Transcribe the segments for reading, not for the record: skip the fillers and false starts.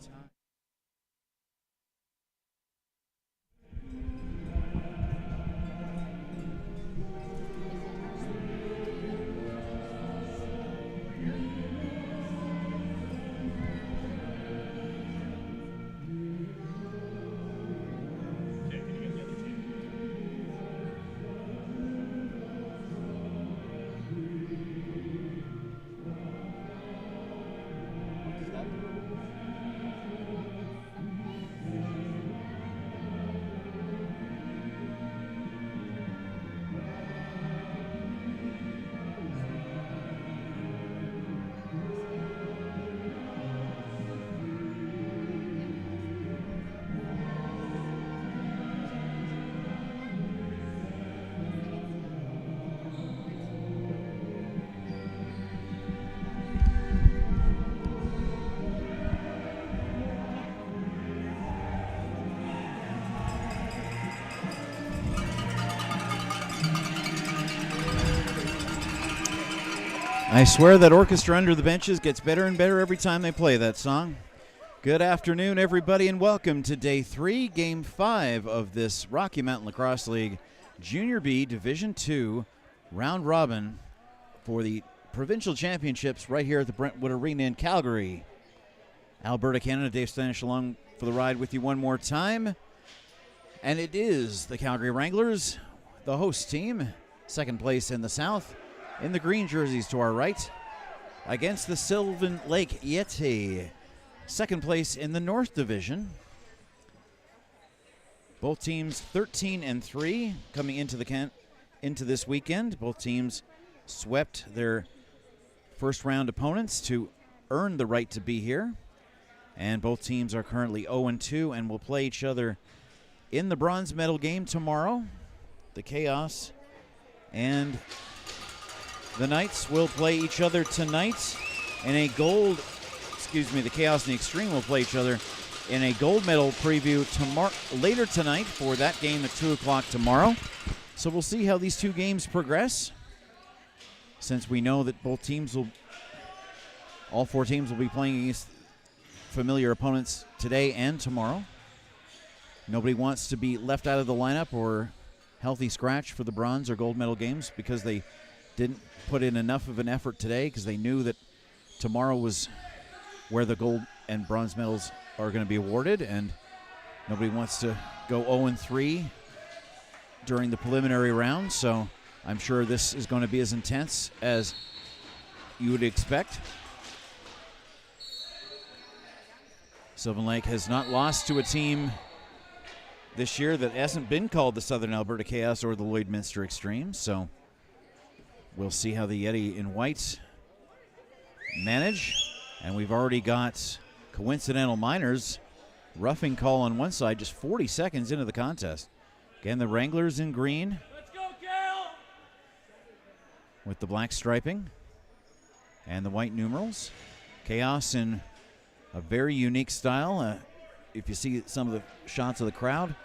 time. I swear that orchestra under the benches gets better and better every time they play that song. Good afternoon, everybody, and welcome to Day 3, Game 5 of this Rocky Mountain Lacrosse League Junior B Division II round robin for the provincial championships right here at the Brentwood Arena in Calgary. Alberta, Canada, Dave Stanish along for the ride with you one more time. And it is the Calgary Wranglers, the host team, second place in the South, in the green jerseys to our right, against the Sylvan Lake Yetti, second place in the North Division. Both teams 13-3 coming into this weekend. Both teams swept their first round opponents to earn the right to be here. And both teams are currently 0-2 and will play each other in the bronze medal game tomorrow. The Chaos and the Knights will play each other tonight in a gold, the Chaos and the Extreme will play each other in a gold medal preview later tonight for that game at 2 o'clock tomorrow. So we'll see how these two games progress, since we know that all four teams will be playing against familiar opponents today and tomorrow. Nobody wants to be left out of the lineup or healthy scratch for the bronze or gold medal games because they didn't put in enough of an effort today, because they knew that tomorrow was where the gold and bronze medals are going to be awarded, and nobody wants to go 0-3 during the preliminary round. So I'm sure this is going to be as intense as you would expect. Sylvan Lake has not lost to a team this year that hasn't been called the Southern Alberta Chaos or the Lloydminster Extreme, so we'll see how the Yetti in white manage. And we've already got coincidental minors roughing call on one side just 40 seconds into the contest. Again, the Wranglers in green. Let's go, Cal! With the black striping and the white numerals. Chaos in a very unique style. If you see some of the shots of the crowd,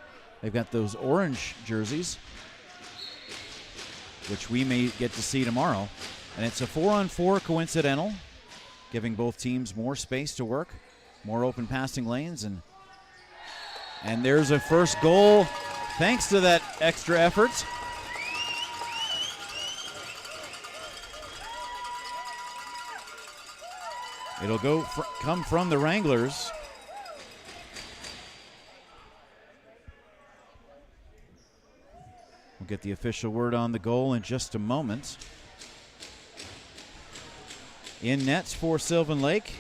they've got those orange jerseys, which we may get to see tomorrow. And it's a 4-on-4 coincidental, giving both teams more space to work, more open passing lanes. And there's a first goal thanks to that extra effort. It'll come from the Wranglers. We'll get the official word on the goal in just a moment. In nets for Sylvan Lake,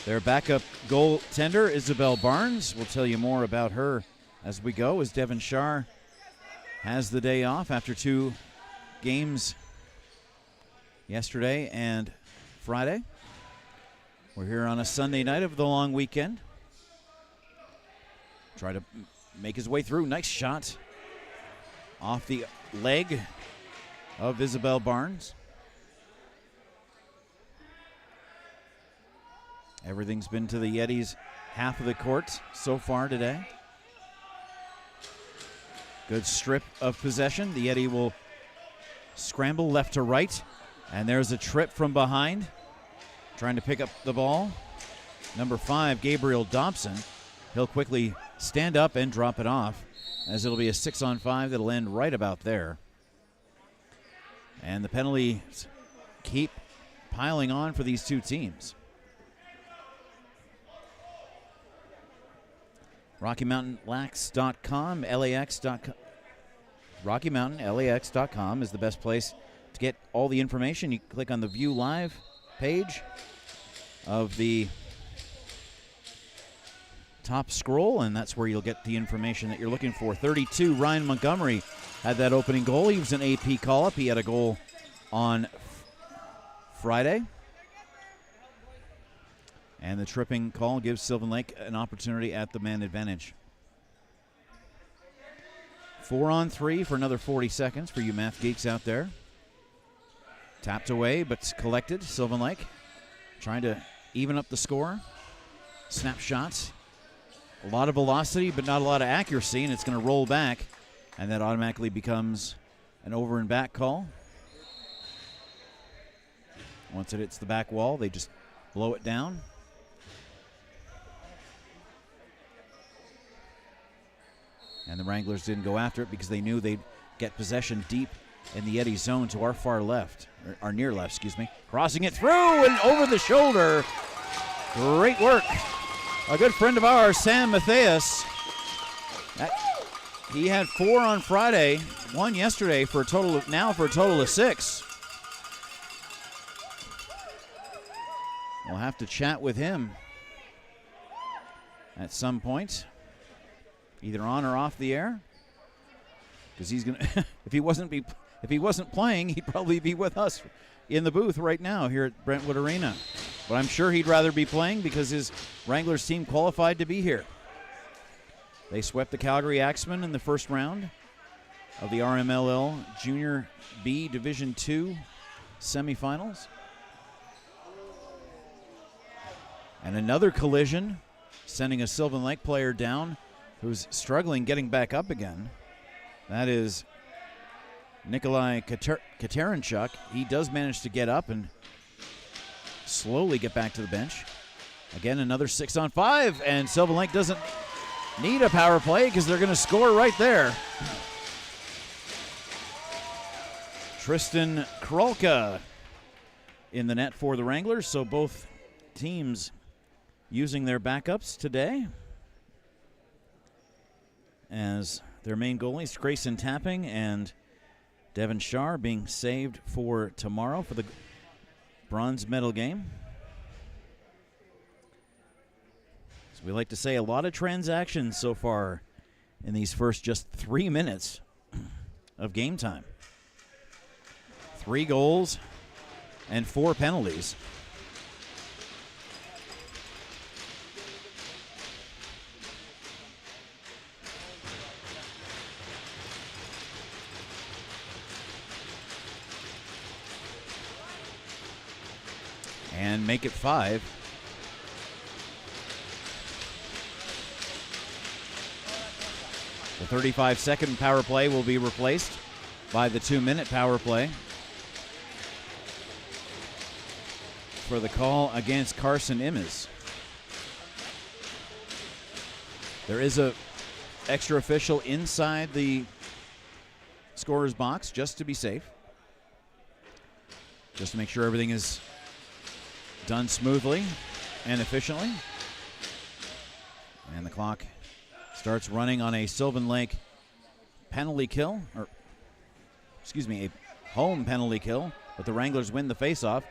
their backup goaltender, Isabel Barnes. We'll tell you more about her as we go, as Devin Shar has the day off after 2 games yesterday and Friday. We're here on a Sunday night of the long weekend. Try to make his way through. Nice shot off the leg of Isabel Barnes. Everything's been to the Yetti's half of the court so far today. Good strip of possession. The Yetti will scramble left to right. And there's a trip from behind, trying to pick up the ball. number 5, Gabriel Dobson. He'll quickly stand up and drop it off, as it'll be a 6-on-5 that'll end right about there. And the penalties keep piling on for these two teams. RockyMountainLax.com, LAX.com. RockyMountainLAX.com is the best place to get all the information. You click on the View Live page of the top scroll, and that's where you'll get the information that you're looking for. 32, Ryan Montgomery had that opening goal. He was an AP call-up. He had a goal on Friday. And the tripping call gives Sylvan Lake an opportunity at the man advantage. 4-on-3 for another 40 seconds for you math geeks out there. Tapped away, but collected. Sylvan Lake trying to even up the score. Snapshots. A lot of velocity, but not a lot of accuracy, and it's going to roll back, and that automatically becomes an over and back call. Once it hits the back wall, they just blow it down. And the Wranglers didn't go after it because they knew they'd get possession deep in the Yetti zone to our far left, or our near left, excuse me. Crossing it through and over the shoulder. Great work. A good friend of ours, Sam Matthias. He had 4 on Friday, 1 yesterday for a total of 6. We'll have to chat with him at some point, either on or off the air, because he's gonna. if he wasn't playing, he'd probably be with us in the booth right now here at Brentwood Arena. But I'm sure he'd rather be playing because his Wranglers team qualified to be here. They swept the Calgary Axemen in the first round of the RMLL Junior B Division II semifinals. And another collision, sending a Sylvan Lake player down who's struggling getting back up again. That is Nikolai Katerenchuk. He does manage to get up and slowly get back to the bench. Again, another 6-on-5, and Sylvan Lake doesn't need a power play because they're going to score right there. Tristan Krolka in the net for the Wranglers, so both teams using their backups today as their main goalies, Grayson Tapping and Devin Shar, being saved for tomorrow for the bronze medal game. So we like to say a lot of transactions so far in these first just 3 minutes of game time. 3 goals and 4 penalties. And make it 5. The 35-second power play will be replaced by the 2-minute power play for the call against Carson Immes. There is a extra official inside the scorer's box just to be safe, just to make sure everything is done smoothly and efficiently. And the clock starts running on a Sylvan Lake penalty kill, or excuse me, a home penalty kill, but the Wranglers win the faceoff,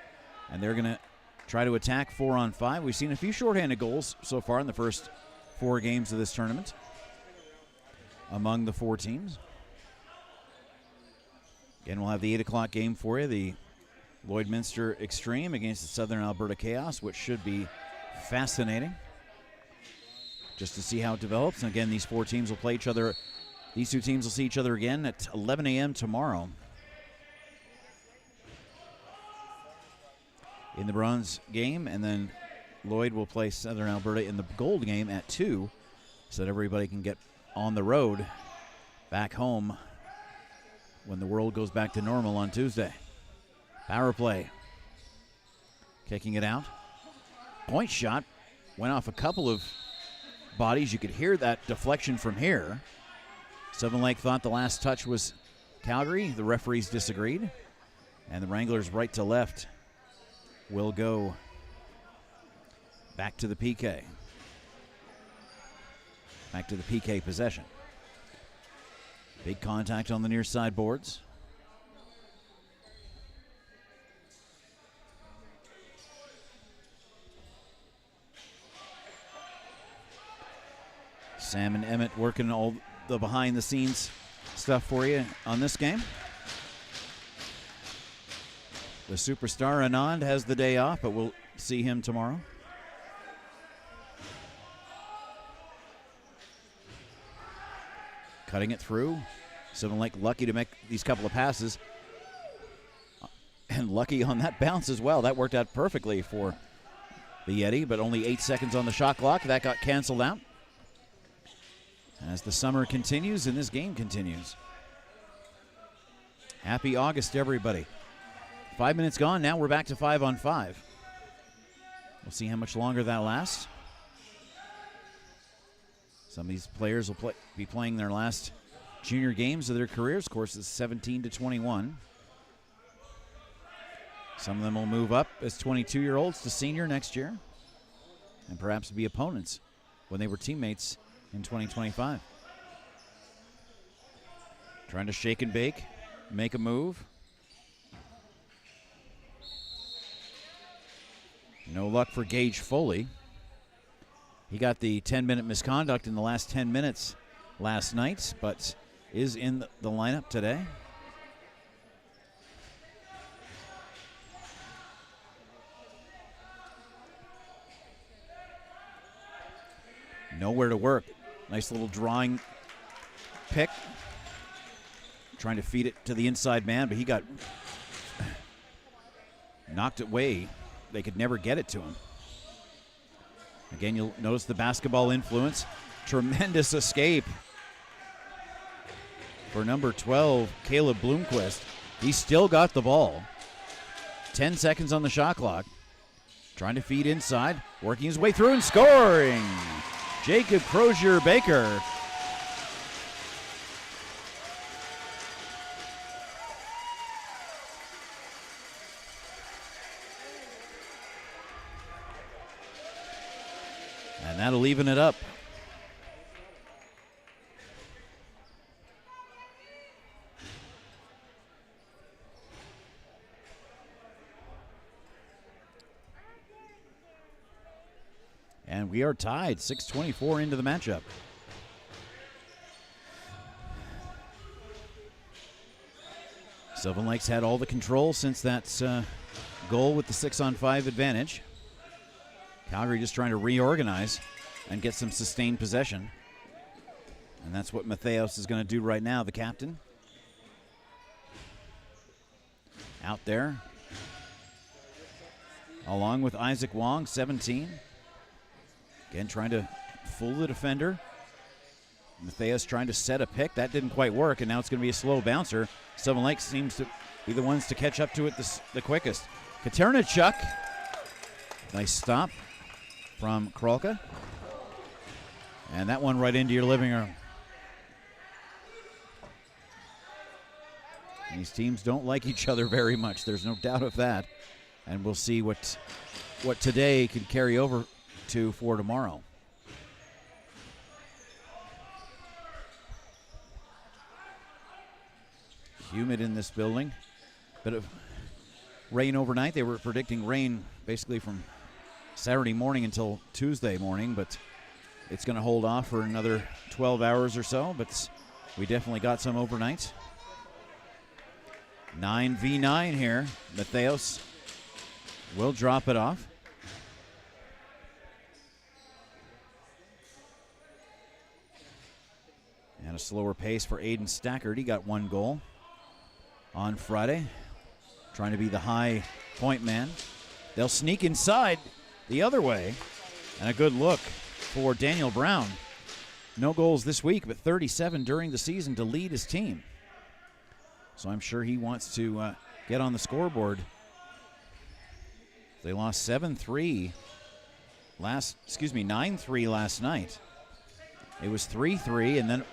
and they're going to try to attack 4-on-5. We've seen a few shorthanded goals so far in the first 4 games of this tournament among the 4 teams. Again, we'll have the 8 o'clock game for you, the Lloydminster Extreme against the Southern Alberta Chaos, which should be fascinating just to see how it develops. And again, these 4 teams will play each other. These 2 teams will see each other again at 11 a.m. tomorrow in the bronze game, and then Lloyd will play Southern Alberta in the gold game at 2, so that everybody can get on the road back home when the world goes back to normal on Tuesday. Power play. Kicking it out. Point shot went off a couple of bodies. You could hear that deflection from here. Sylvan Lake thought the last touch was Calgary. The referees disagreed. And the Wranglers right to left will go back to the PK. Back to the PK possession. Big contact on the near side boards. Sam and Emmett working all the behind the scenes stuff for you on this game. The superstar Anand has the day off, but we'll see him tomorrow. Cutting it through. Sylvan Lake lucky to make these couple of passes. And lucky on that bounce as well. That worked out perfectly for the Yetti, but only 8 seconds on the shot clock. That got canceled out. As the summer continues and this game continues. Happy August, everybody. 5 minutes gone. Now we're back to 5-on-5. We'll see how much longer that lasts. Some of these players will be playing their last junior games of their careers. Of course, it's 17 to 21. Some of them will move up as 22-year-olds to senior next year and perhaps be opponents when they were teammates in 2025. Trying to shake and bake, make a move. No luck for Gage Foley. He got the 10-minute misconduct in the last 10 minutes last night, but is in the lineup today. Nowhere to work. Nice little drawing pick. Trying to feed it to the inside man, but he got knocked away. They could never get it to him. Again, you'll notice the basketball influence. Tremendous escape for number 12, Caleb Bloomquist. He still got the ball. 10 seconds on the shot clock. Trying to feed inside, working his way through and scoring. Jacob Crozier-Baker. And that'll even it up. And we are tied, 6:24 into the matchup. Sylvan Lake's had all the control since that goal with the 6-on-5 advantage. Calgary just trying to reorganize and get some sustained possession. And that's what Matheos is going to do right now, the captain. Out there. Along with Isaac Wong, 17. Again, trying to fool the defender. Matheos trying to set a pick. That didn't quite work, and now it's going to be a slow bouncer. Sylvan Lake seems to be the ones to catch up to it the quickest. Katernichuk. Nice stop from Krolka. And that one right into your living room. These teams don't like each other very much. There's no doubt of that. And we'll see what today can carry over to for tomorrow. Humid in this building. Bit of rain overnight. They were predicting rain basically from Saturday morning until Tuesday morning, but it's going to hold off for another 12 hours or so, but we definitely got some overnight. 9v9 here. Matheos will drop it off. And a slower pace for Aiden Stackard. He got one goal on Friday, trying to be the high point man. They'll sneak inside the other way, and a good look for Daniel Brown. No goals this week, but 37 during the season to lead his team. So I'm sure he wants to get on the scoreboard. They lost 7-3 9-3 last night. It was 3-3, and then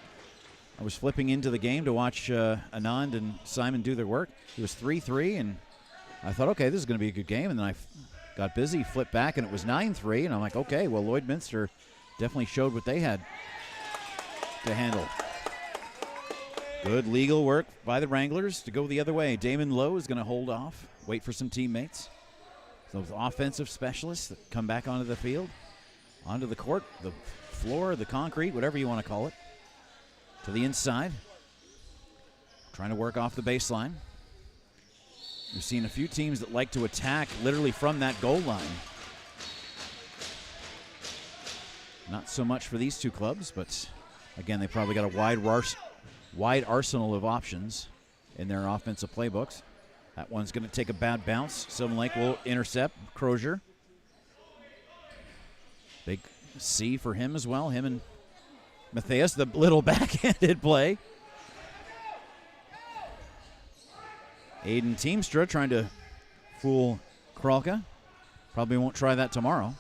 I was flipping into the game to watch Anand and Simon do their work. It was 3-3, and I thought, okay, this is going to be a good game. And then I got busy, flipped back, and it was 9-3. And I'm like, okay, well, Lloydminster definitely showed what they had to handle. Good legal work by the Wranglers to go the other way. Damon Lowe is going to hold off, wait for some teammates. Those offensive specialists that come back onto the field, onto the court, the floor, the concrete, whatever you want to call it, to the inside. Trying to work off the baseline. We've seen a few teams that like to attack literally from that goal line. Not so much for these two clubs, but again, they probably got a wide arsenal of options in their offensive playbooks. That one's going to take a bad bounce. Sylvan Lake will intercept Crozier. Big C for him as well. Him and Matthias, the little backhanded play. Aiden Teamstra trying to fool Kralka. Probably won't try that tomorrow.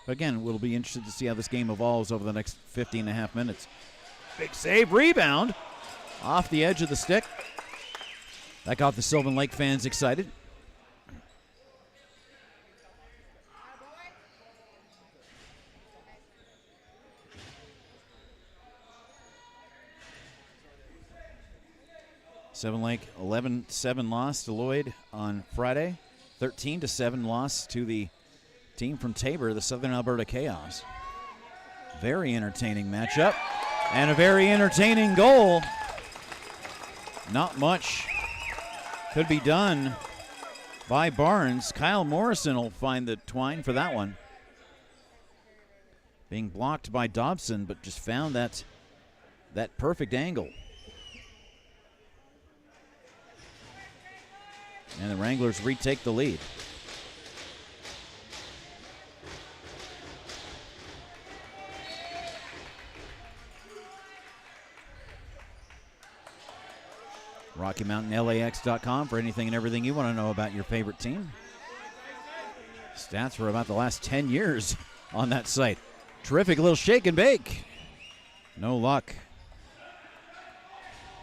But again, we'll be interested to see how this game evolves over the next 15.5 minutes. Big save, rebound off the edge of the stick. That got the Sylvan Lake fans excited. Sylvan Lake 11-7 loss to Lloyd on Friday. 13-7 loss to the team from Tabor, the Southern Alberta Chaos. Very entertaining matchup and a very entertaining goal. Not much could be done by Barnes. Kyle Morrison will find the twine for that one. Being blocked by Dobson, but just found that perfect angle. And the Wranglers retake the lead. RockyMountainLAX.com for anything and everything you want to know about your favorite team. Stats for about the last 10 years on that site. Terrific little shake and bake. No luck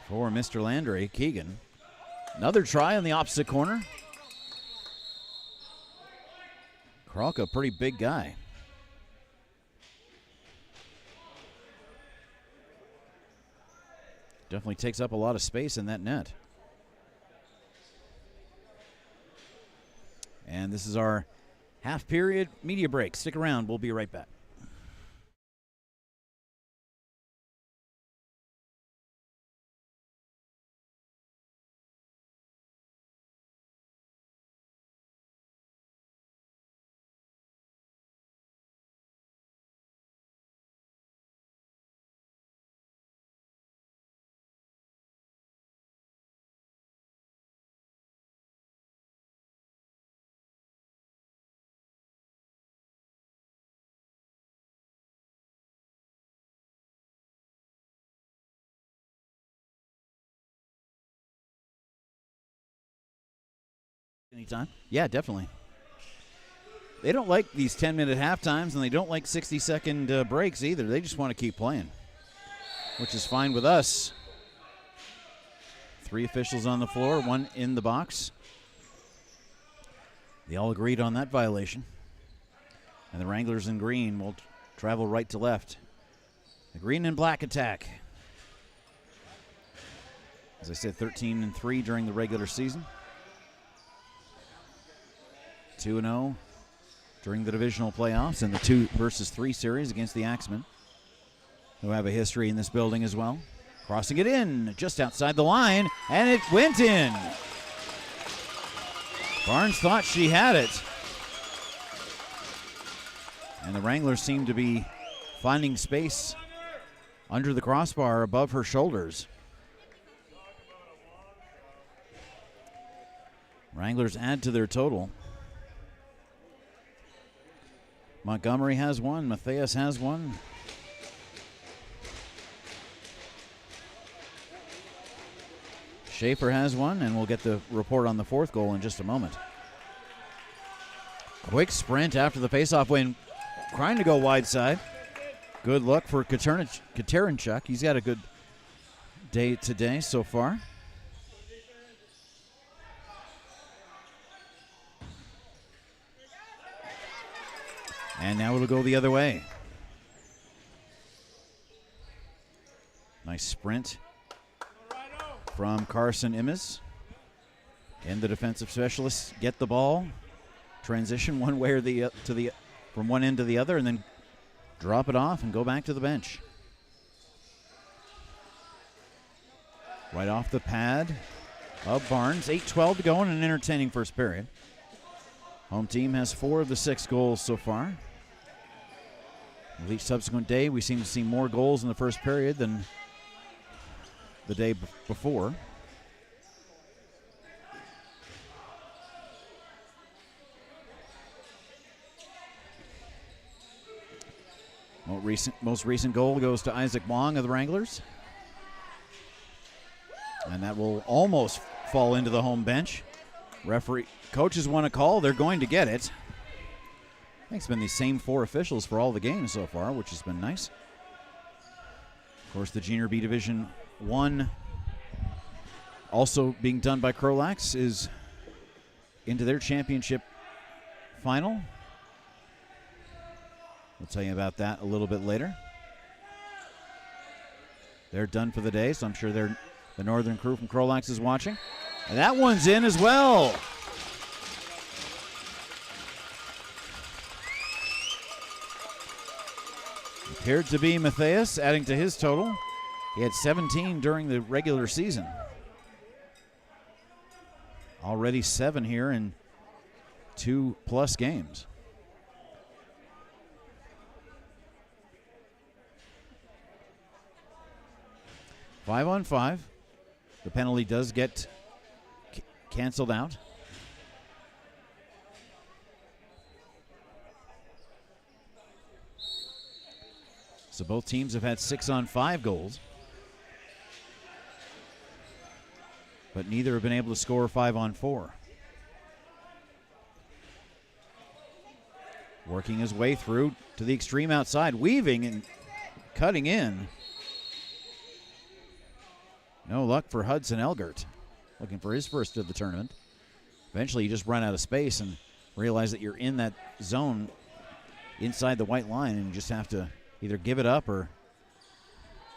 for Mr. Landry. Keegan. Another try on the opposite corner. Kralka, pretty big guy. Definitely takes up a lot of space in that net. And this is our half-period media break. Stick around. We'll be right back. Anytime? Yeah, definitely. They don't like these 10-minute halftimes, and they don't like 60-second breaks either. They just want to keep playing, which is fine with us. 3 officials on the floor, 1 in the box. They all agreed on that violation. And the Wranglers in green will travel right to left. The green and black attack. As I said, 13-3 during the regular season. 2-0 during the divisional playoffs and the 2-3 series against the Axemen, who have a history in this building as well. Crossing it in just outside the line, and it went in. Barnes thought she had it. And the Wranglers seem to be finding space under the crossbar above her shoulders. Wranglers add to their total. Montgomery has 1. Matthias has 1. Schaefer has 1, and we'll get the report on the 4th goal in just a moment. Quick sprint after the faceoff win, trying to go wide side. Good luck for Katerenchuk. He's got a good day today so far. And now it'll go the other way. Nice sprint from Carson Immes. And the defensive specialists get the ball, transition one way or from one end to the other, and then drop it off and go back to the bench. Right off the pad of Barnes. 8:12 to go in an entertaining first period. Home team has 4 of the 6 goals so far. With each subsequent day, we seem to see more goals in the first period than the day before. Most recent goal goes to Isaac Wong of the Wranglers. And that will almost fall into the home bench. Coaches want a call. They're going to get it. I think it's been the same 4 officials for all the games so far, which has been nice. Of course, the Junior B Division 1, also being done by CROW LAX, is into their championship final. We'll tell you about that a little bit later. They're done for the day, so I'm sure the northern crew from CROW LAX is watching. And that one's in as well. Appeared to be Matthias, adding to his total. He had 17 during the regular season. Already 7 here in 2+ games. Five on 5. The penalty does get canceled out. So both teams have had 6 on 5 goals, but neither have been able to score 5 on 4. Working his way through to the extreme outside, weaving and cutting in. No luck for Hudson Elgert, looking for his first of the tournament. Eventually you just run out of space and realize that you're in that zone inside the white line, and you just have to either give it up or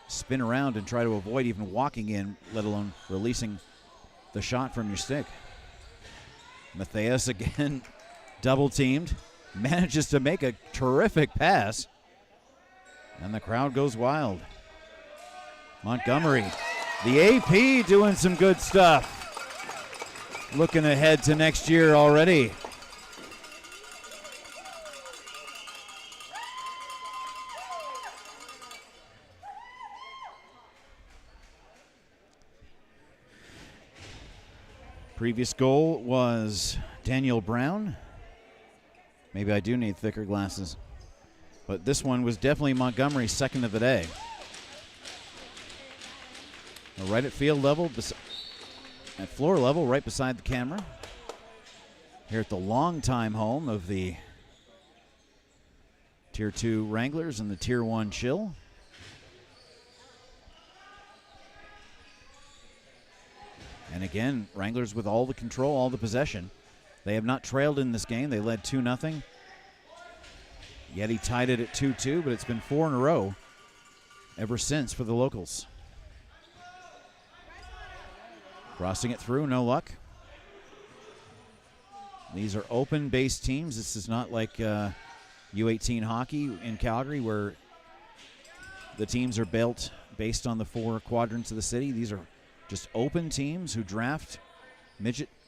spin around and try to avoid even walking in, let alone releasing the shot from your stick. Matthias again double teamed, manages to make a terrific pass, and the crowd goes wild. Montgomery, the AP doing some good stuff. Looking ahead to next year already. Previous goal was Daniel Brown. Maybe I do need thicker glasses. But this one was definitely Montgomery's second of the day. Right at field level, at floor level, right beside the camera. Here at the longtime home of the Tier 2 Wranglers and the Tier 1 Chill. And again, Wranglers with all the control, all the possession. They have not trailed in this game. They led 2-0. Yetti tied it at 2-2, but it's been 4 in a row ever since for the locals. Crossing it through, no luck. These are open-based teams. This is not like U18 hockey in Calgary where the teams are built based on the 4 quadrants of the city. These are just open teams who draft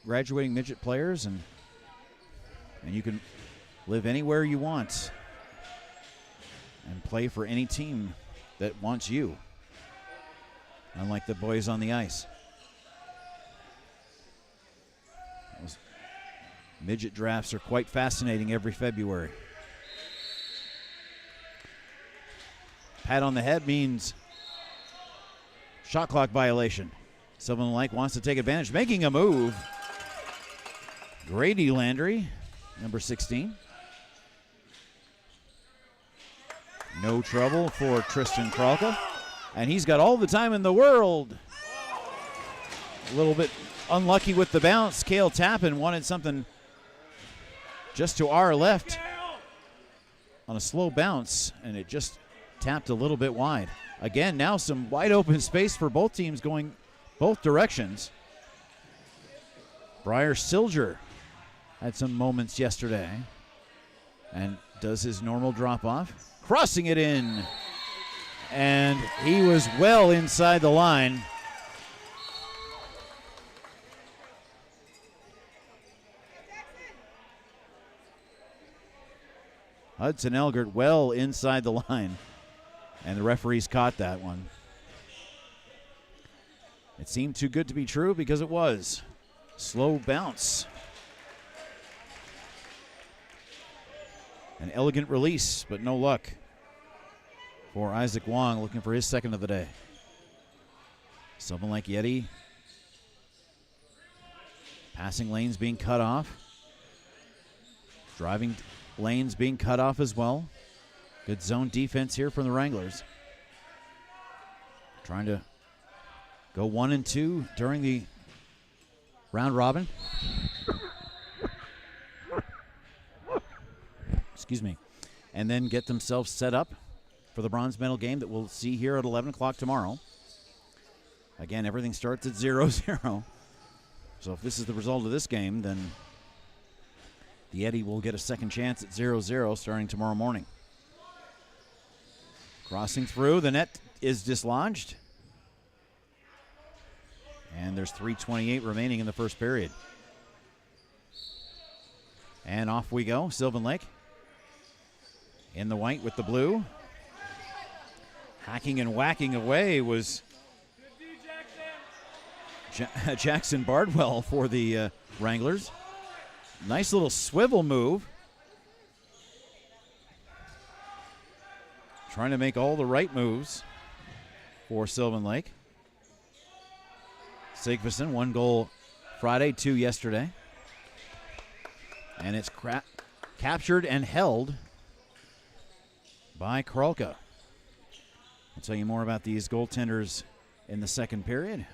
graduating midget players, and you can live anywhere you want and play for any team that wants you, unlike the boys on the ice. Those midget drafts are quite fascinating every February. Pat on the head means shot clock violation. Sylvan Lake wants to take advantage, making a move. Grady Landry, number 16. No trouble for Tristan Kralka. And he's got all the time in the world. A little bit unlucky with the bounce. Cale Tappan wanted something just to our left on a slow bounce, and it just tapped a little bit wide. Again, now some wide open space for both teams going both directions. Briar Silger had some moments yesterday and does his normal drop off, crossing it in, and he was well inside the line. Hudson Elgert well inside the line, and the referees caught that one. It seemed too good to be true because it was. Slow bounce. An elegant release, but no luck for Isaac Wong, looking for his second of the day. Sylvan Lake Yetti. Passing lanes being cut off. Driving lanes being cut off as well. Good zone defense here from the Wranglers. Trying to go 1 and 2 during the round robin. Excuse me. And then get themselves set up for the bronze medal game that we'll see here at 11 o'clock tomorrow. Again, everything starts at 0-0. So if this is the result of this game, then the Yetti will get a second chance at 0-0 starting tomorrow morning. Crossing through, the net is dislodged. And there's 3:28 remaining in the first period. And off we go, Sylvan Lake. In the white with the blue. Hacking and whacking away was Jackson Bardwell for the Wranglers. Nice little swivel move. Trying to make all the right moves for Sylvan Lake. Sigfusson, 1 goal Friday, 2 yesterday. And it's captured and held by Kralka. I'll tell you more about these goaltenders in the second period.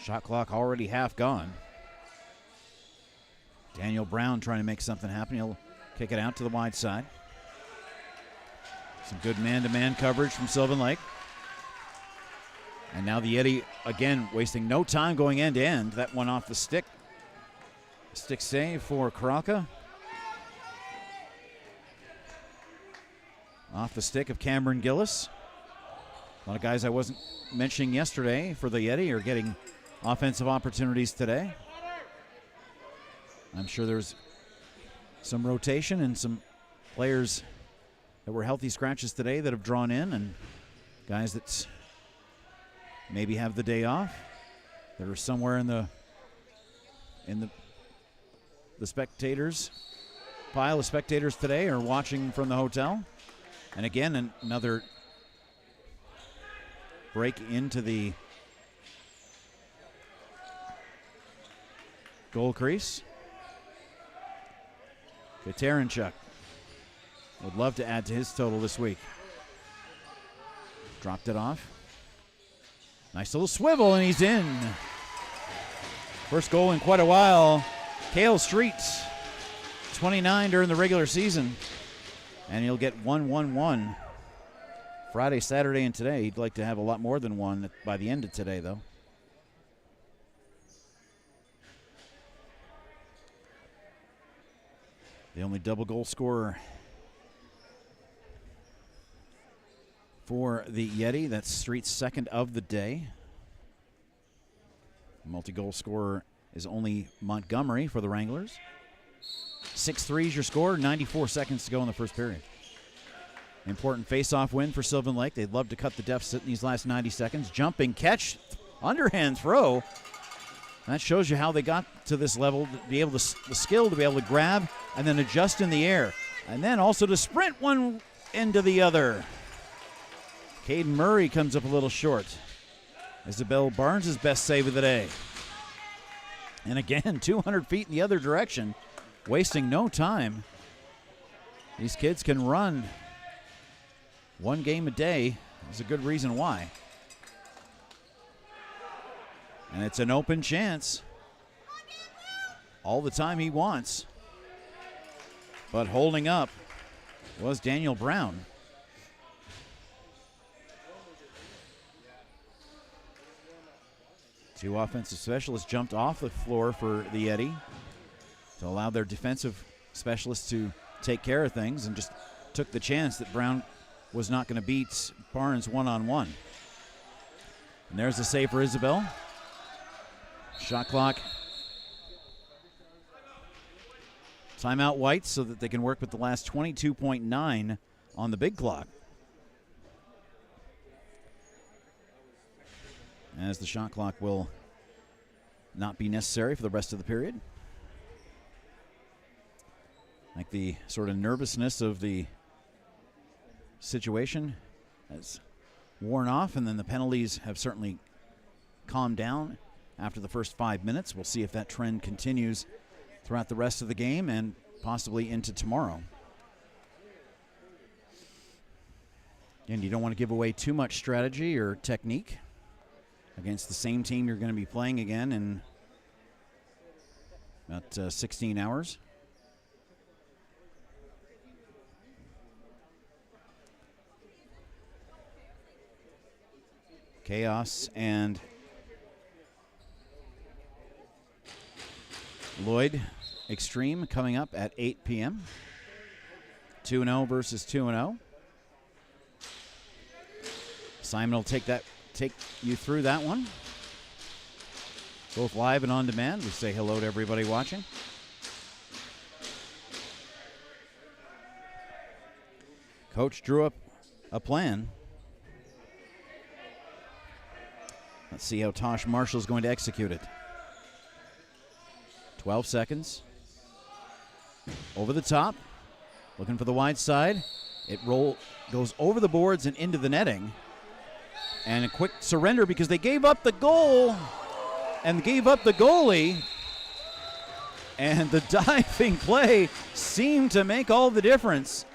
Shot clock already half gone. Daniel Brown trying to make something happen. He'll kick it out to the wide side. Some good man-to-man coverage from Sylvan Lake. And now the Yetti, again, wasting no time going end-to-end. That one off the stick. Stick save for Kralka. Off the stick of Cameron Gillis. A lot of guys I wasn't mentioning yesterday for the Yetti are getting offensive opportunities today. I'm sure there's some rotation and some players that were healthy scratches today that have drawn in, and guys that maybe have the day off that are somewhere in the spectators pile of spectators today or watching from the hotel. And again, another break into the goal crease. Katerenchuk would love to add to his total this week. Dropped it off. Nice little swivel, and he's in. First goal in quite a while. Cale Streets, 29 during the regular season. And he'll get 1-1-1 Friday, Saturday, and today. He'd like to have a lot more than one by the end of today, though. The only double goal scorer for the Yetti. That's Street's second of the day. Multi-goal scorer is only Montgomery for the Wranglers. 6-3 is your score, 94 seconds to go in the first period. Important face-off win for Sylvan Lake. They'd love to cut the deficit in these last 90 seconds. Jumping catch, underhand throw. That shows you how they got to this level, to be able to, the skill to be able to grab and then adjust in the air. And then also to sprint one end to the other. Caden Murray comes up a little short. Isabel Barnes' best save of the day. And again, 200 feet in the other direction, wasting no time. These kids can run one game a day. There's a good reason why. And it's an open chance. All the time he wants. But holding up was Daniel Brown. Two offensive specialists jumped off the floor for the Yetti to allow their defensive specialists to take care of things, and just took the chance that Brown was not going to beat Barnes one-on-one. And there's the save for Isabel. Shot clock. Timeout White so that they can work with the last 22.9 on the big clock. As the shot clock will not be necessary for the rest of the period. Like the sort of nervousness of the situation has worn off, and then the penalties have certainly calmed down after the first 5 minutes. We'll see if that trend continues throughout the rest of the game and possibly into tomorrow. And you don't want to give away too much strategy or technique against the same team you're going to be playing again in about 16 hours. Chaos and Lloyd Extreme coming up at 8 p.m. 2-0 versus 2-0. Simon will take you through that one. Both live and on demand. We say hello to everybody watching. Coach drew up a plan. Let's see how Tosh Marshall is going to execute it. 12 seconds. Over the top. Looking for the wide side. It goes over the boards and into the netting. And a quick surrender because they gave up the goal and gave up the goalie. And the diving play seemed to make all the difference.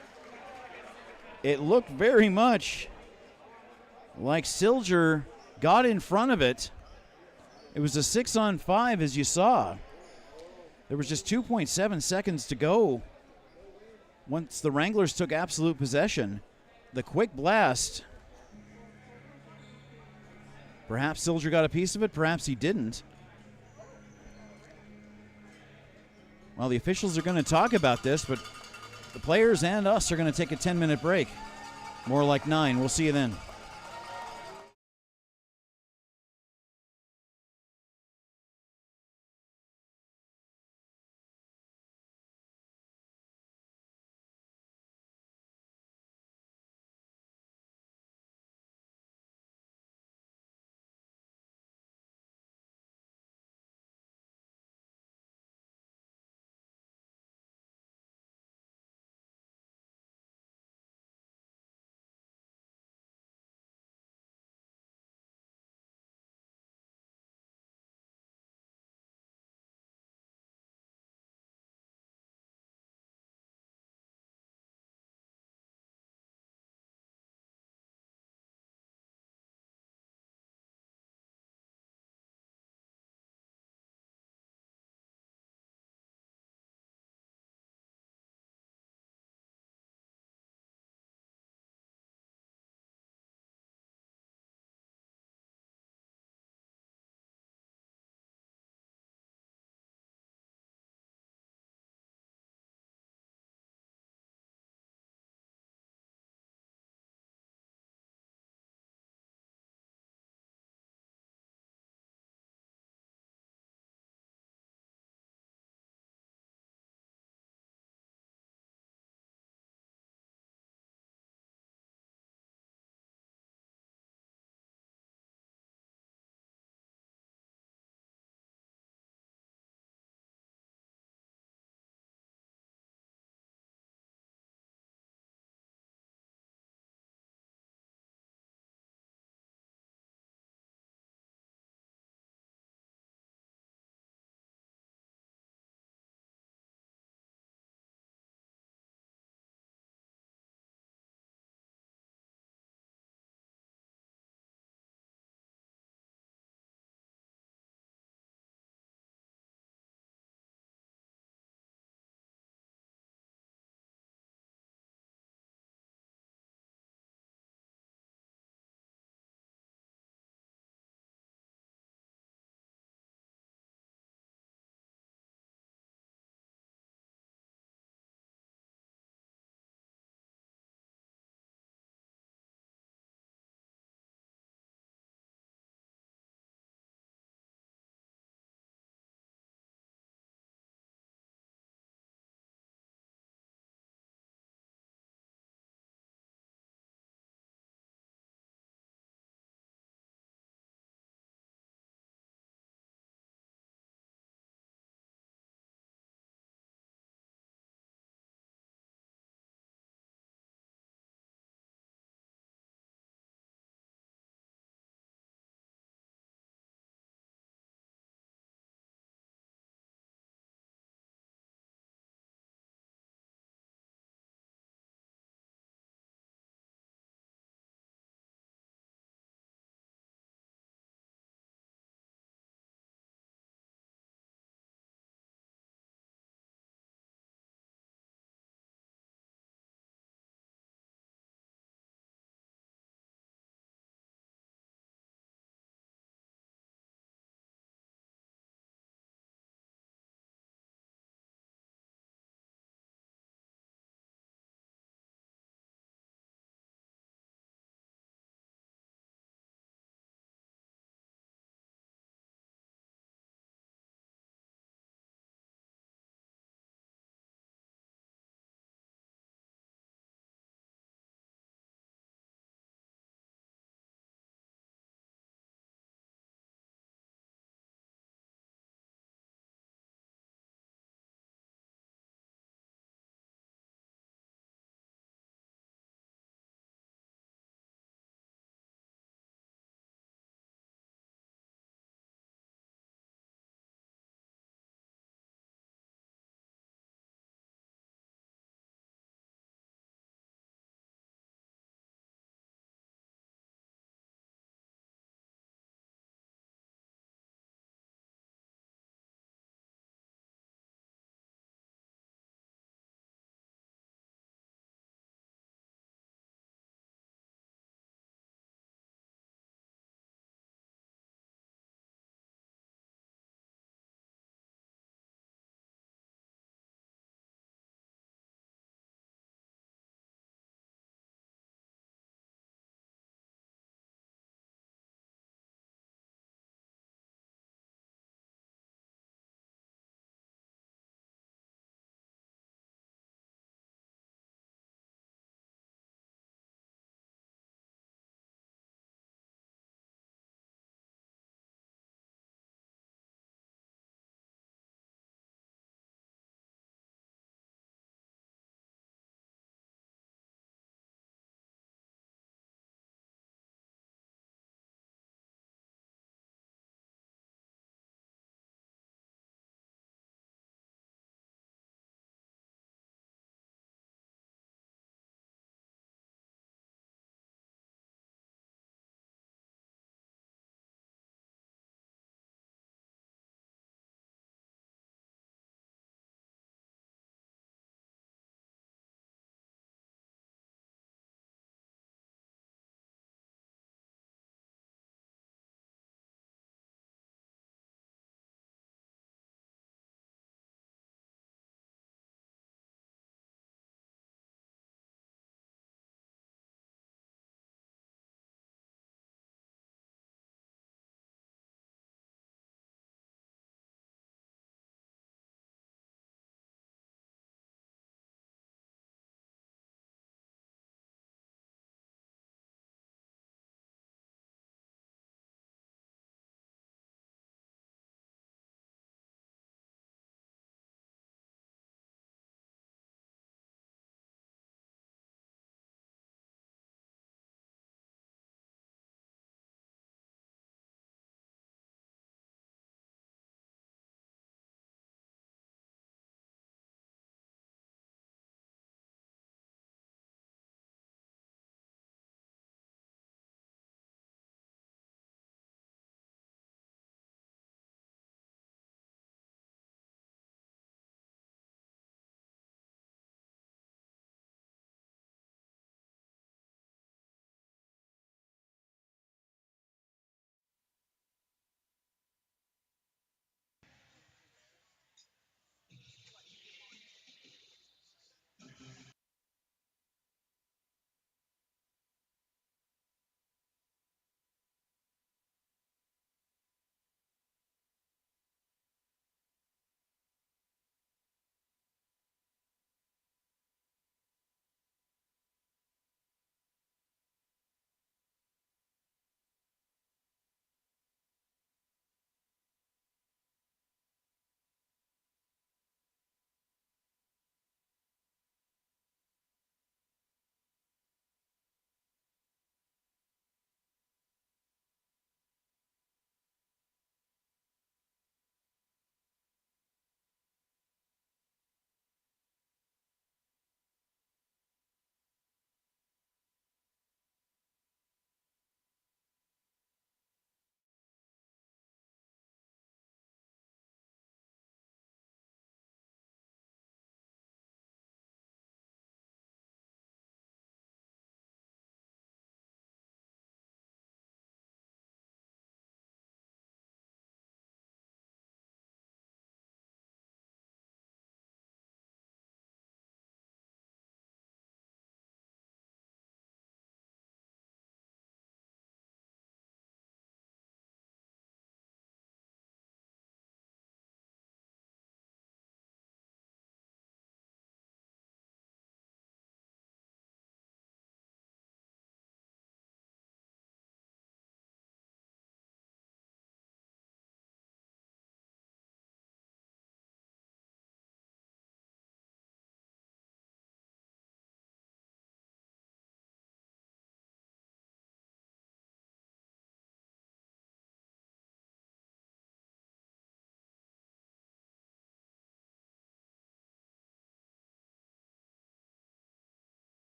It looked very much like Silger got in front of it. It was a 6-on-5, as you saw. There was just 2.7 seconds to go once the Wranglers took absolute possession. The quick blast. Perhaps Silger got a piece of it, perhaps he didn't. Well, the officials are going to talk about this, but the players and us are going to take a 10-minute break. More like 9. We'll see you then.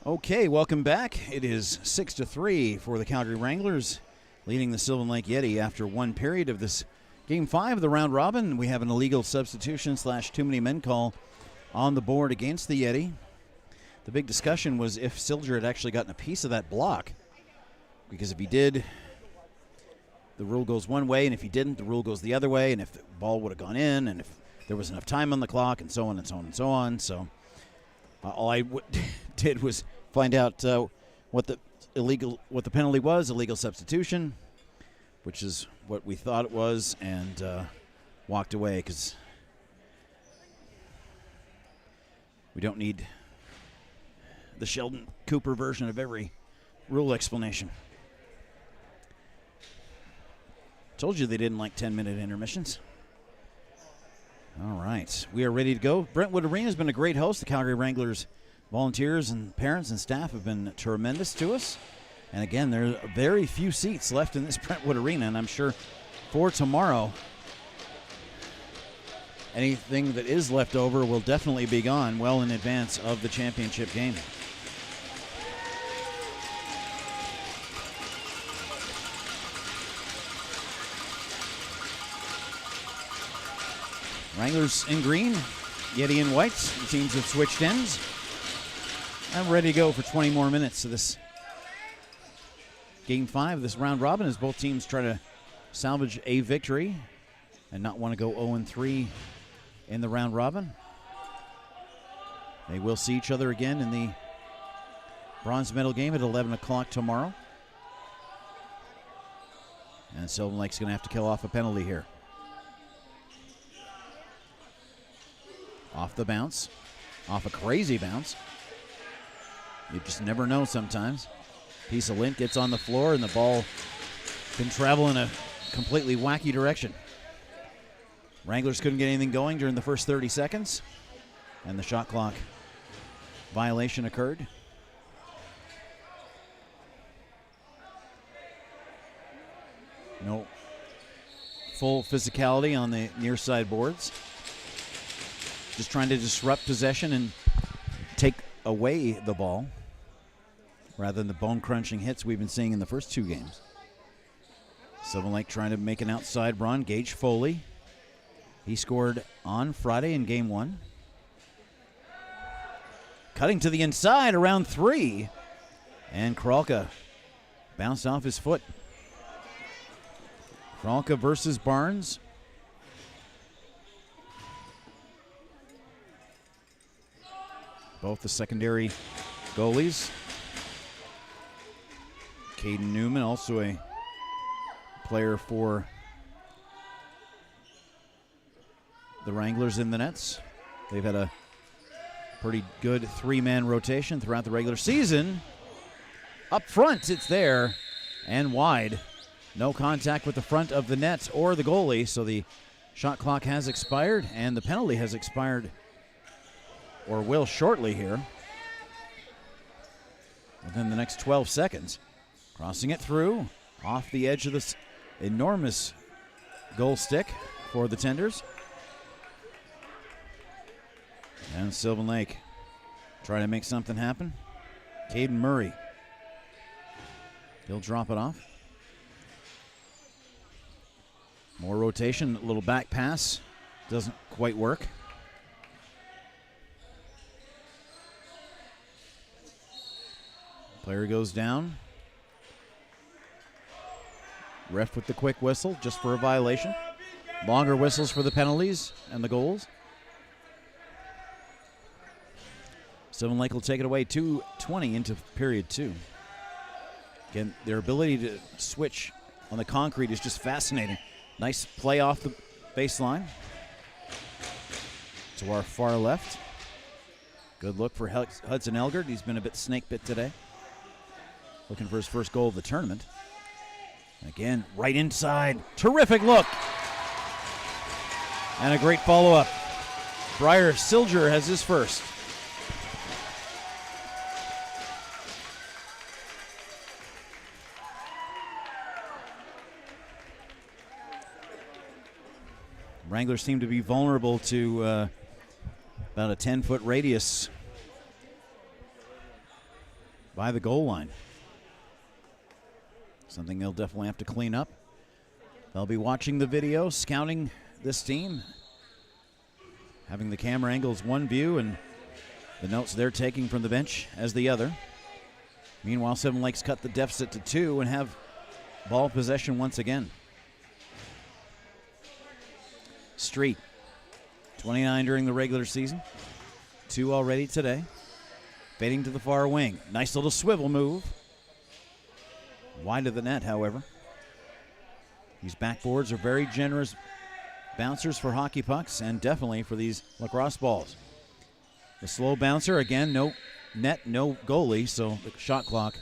Okay, welcome back. It is 6-3 for the Calgary Wranglers, leading the Sylvan Lake Yetti after one period of this Game 5 of the round robin. We have an illegal substitution / too many men call on the board against the Yetti. The big discussion was if Silger had actually gotten a piece of that block, because if he did, the rule goes one way, and if he didn't, the rule goes the other way, and if the ball would have gone in, and if there was enough time on the clock, and so on and so on and so on. So all I did was find out what the penalty was, illegal substitution, which is what we thought it was, and walked away because we don't need the Sheldon Cooper version of every rule explanation. Told you they didn't like 10-minute intermissions. All right, we are ready to go. Brentwood Arena has been a great host. The Calgary Wranglers volunteers and parents and staff have been tremendous to us. And again, there are very few seats left in this Brentwood Arena, and I'm sure for tomorrow, anything that is left over will definitely be gone well in advance of the championship game. Wranglers in green, Yetti in white. The teams have switched ends. I'm ready to go for 20 more minutes of this Game 5 of this round robin as both teams try to salvage a victory and not want to go 0-3 in the round robin. They will see each other again in the bronze medal game at 11 o'clock tomorrow. And Sylvan Lake's going to have to kill off a penalty here. Off the bounce, off a crazy bounce. You just never know sometimes. Piece of lint gets on the floor and the ball can travel in a completely wacky direction. Wranglers couldn't get anything going during the first 30 seconds, and the shot clock violation occurred. No full physicality on the near side boards. Just trying to disrupt possession and take away the ball rather than the bone-crunching hits we've been seeing in the first two games. Sylvan Lake trying to make an outside run. Gage Foley, he scored on Friday in Game 1. Cutting to the inside around 3. And Kralka bounced off his foot. Kralka versus Barnes. Both the secondary goalies. Caden Newman, also a player for the Wranglers in the nets. They've had a pretty good three-man rotation throughout the regular season. Up front, it's there and wide. No contact with the front of the net or the goalie, so the shot clock has expired and the penalty has expired, or will shortly here, within the next 12 seconds. Crossing it through, off the edge of this enormous goal stick for the Tenders. And Sylvan Lake trying to make something happen. Caden Murray. He'll drop it off. More rotation, a little back pass. Doesn't quite work. Player goes down. Ref with the quick whistle just for a violation. Longer whistles for the penalties and the goals. Sylvan Lake will take it away 2:20 into period 2. Again, their ability to switch on the concrete is just fascinating. Nice play off the baseline. To our far left. Good look for Hudson Elgert. He's been a bit snake bit today. Looking for his first goal of the tournament. Again, right inside. Terrific look. And a great follow-up. Briar Silger has his first. Wranglers seem to be vulnerable to about a 10-foot radius by the goal line. Something they'll definitely have to clean up. They'll be watching the video, scouting this team, having the camera angles one view and the notes they're taking from the bench as the other. Meanwhile, Sylvan Lakes cut the deficit to 2 and have ball possession once again. Street, 29 during the regular season, 2 already today. Fading to the far wing. Nice little swivel move. Wide of the net, however. These backboards are very generous bouncers for hockey pucks and definitely for these lacrosse balls. The slow bouncer, again, no net, no goalie, so the shot clock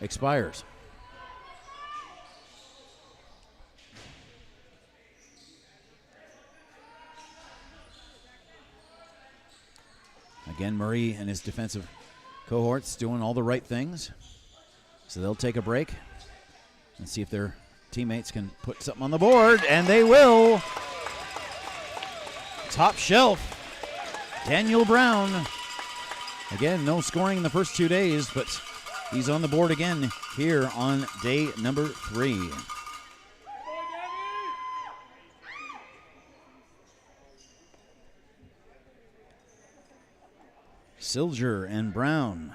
expires. Again, Murray and his defensive cohorts doing all the right things. So they'll take a break and see if their teammates can put something on the board, and they will. Top shelf, Daniel Brown. Again, no scoring in the first 2 days, but he's on the board again here on day number 3. Silger and Brown.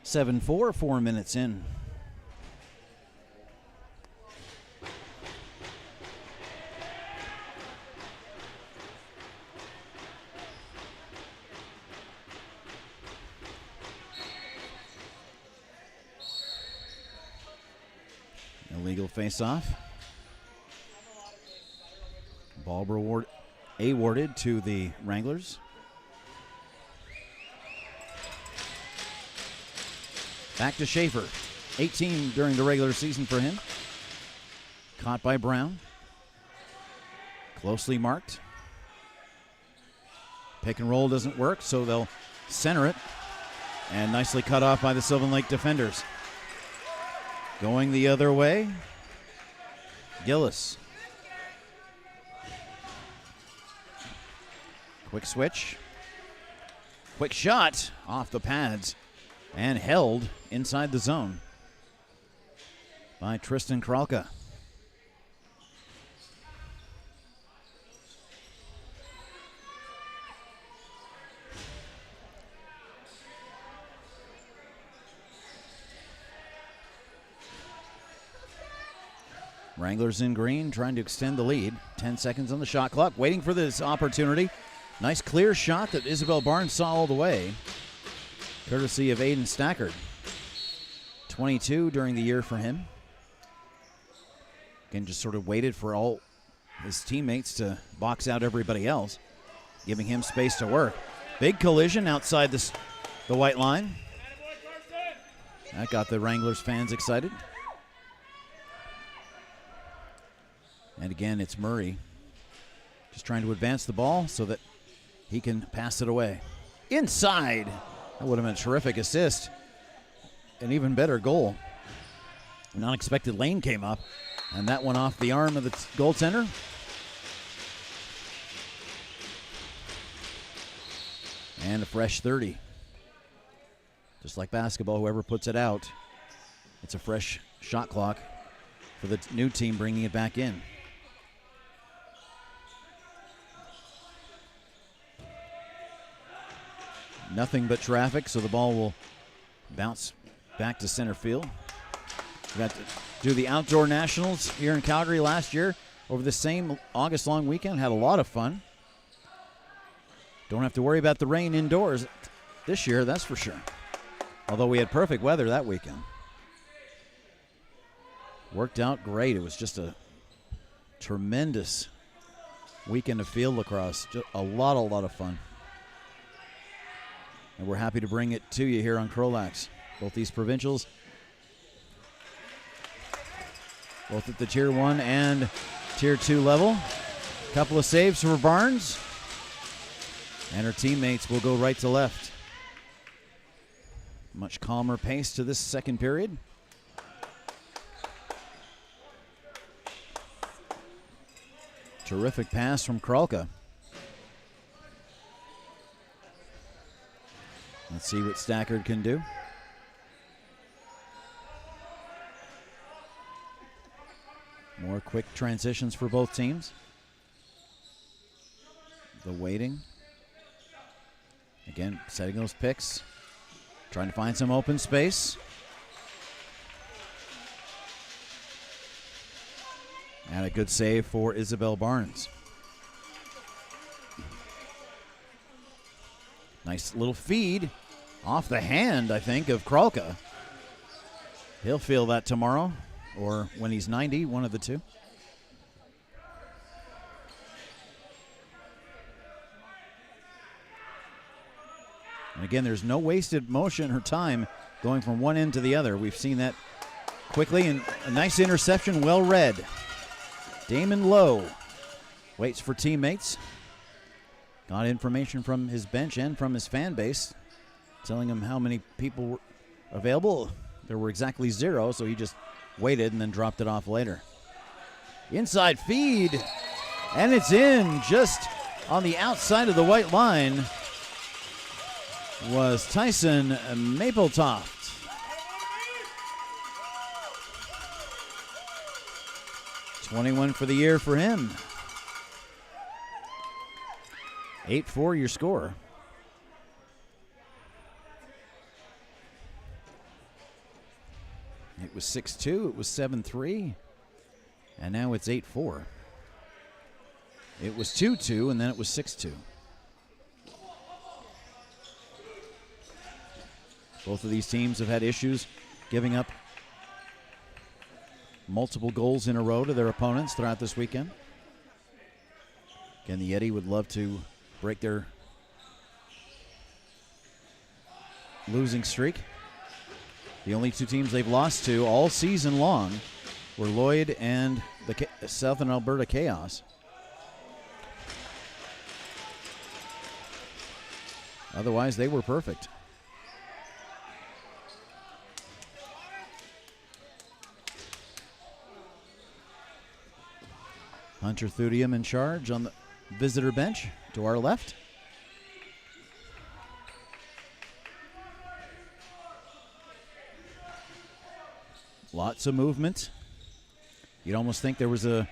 7-4, 4 minutes in. Illegal face-off. Ball awarded to the Wranglers. Back to Schaefer. 18 during the regular season for him. Caught by Brown. Closely marked. Pick and roll doesn't work, so they'll center it. And nicely cut off by the Sylvan Lake defenders. Going the other way, Gillis. Quick switch. Quick shot off the pads and held inside the zone by Tristan Kralka. Wranglers in green trying to extend the lead. 10 seconds on the shot clock, waiting for this opportunity. Nice clear shot that Isabel Barnes saw all the way, courtesy of Aiden Stackard. 22 during the year for him. Again, just sort of waited for all his teammates to box out everybody else, giving him space to work. Big collision outside the white line. That got the Wranglers fans excited. And again, it's Murray just trying to advance the ball so that he can pass it away. Inside. That would have been a terrific assist. An even better goal. An unexpected lane came up, and that went off the arm of the goaltender. And a fresh 30. Just like basketball, whoever puts it out, it's a fresh shot clock for the new team bringing it back in. Nothing but traffic, so the ball will bounce back to center field. We got to do the outdoor nationals here in Calgary last year over the same August-long weekend. Had a lot of fun. Don't have to worry about the rain indoors this year, that's for sure. Although we had perfect weather that weekend. Worked out great. It was just a tremendous weekend of field lacrosse. Just a lot of fun. And we're happy to bring it to you here on CROW LAX. Both these provincials, both at the Tier 1 and Tier 2 level. Couple of saves for Barnes. And her teammates will go right to left. Much calmer pace to this second period. Terrific pass from Kralka. Let's see what Stackard can do. More quick transitions for both teams. The waiting. Again, setting those picks. Trying to find some open space. And a good save for Isabel Barnes. Nice little feed off the hand, I think, of Kralka. He'll feel that tomorrow or when he's 90, one of the two. And again, there's no wasted motion or time going from one end to the other. We've seen that quickly, and a nice interception, well read. Damon Lowe waits for teammates. Got information from his bench and from his fan base, telling him how many people were available. There were exactly 0, so he just waited and then dropped it off later. Inside feed, and it's in just on the outside of the white line was Tyson Mapletoft. $21 for the year for him. 8-4 your score. It was 6-2, it was 7-3, and now it's 8-4. It was 2-2, and then it was 6-2. Both of these teams have had issues giving up multiple goals in a row to their opponents throughout this weekend. Again, the Yetti would love to break their losing streak. The only two teams they've lost to all season long were Lloyd and the Southern Alberta Chaos. Otherwise, they were perfect. Hunter Thudium in charge on the visitor bench to our left. Lots of movement. You'd almost think there was a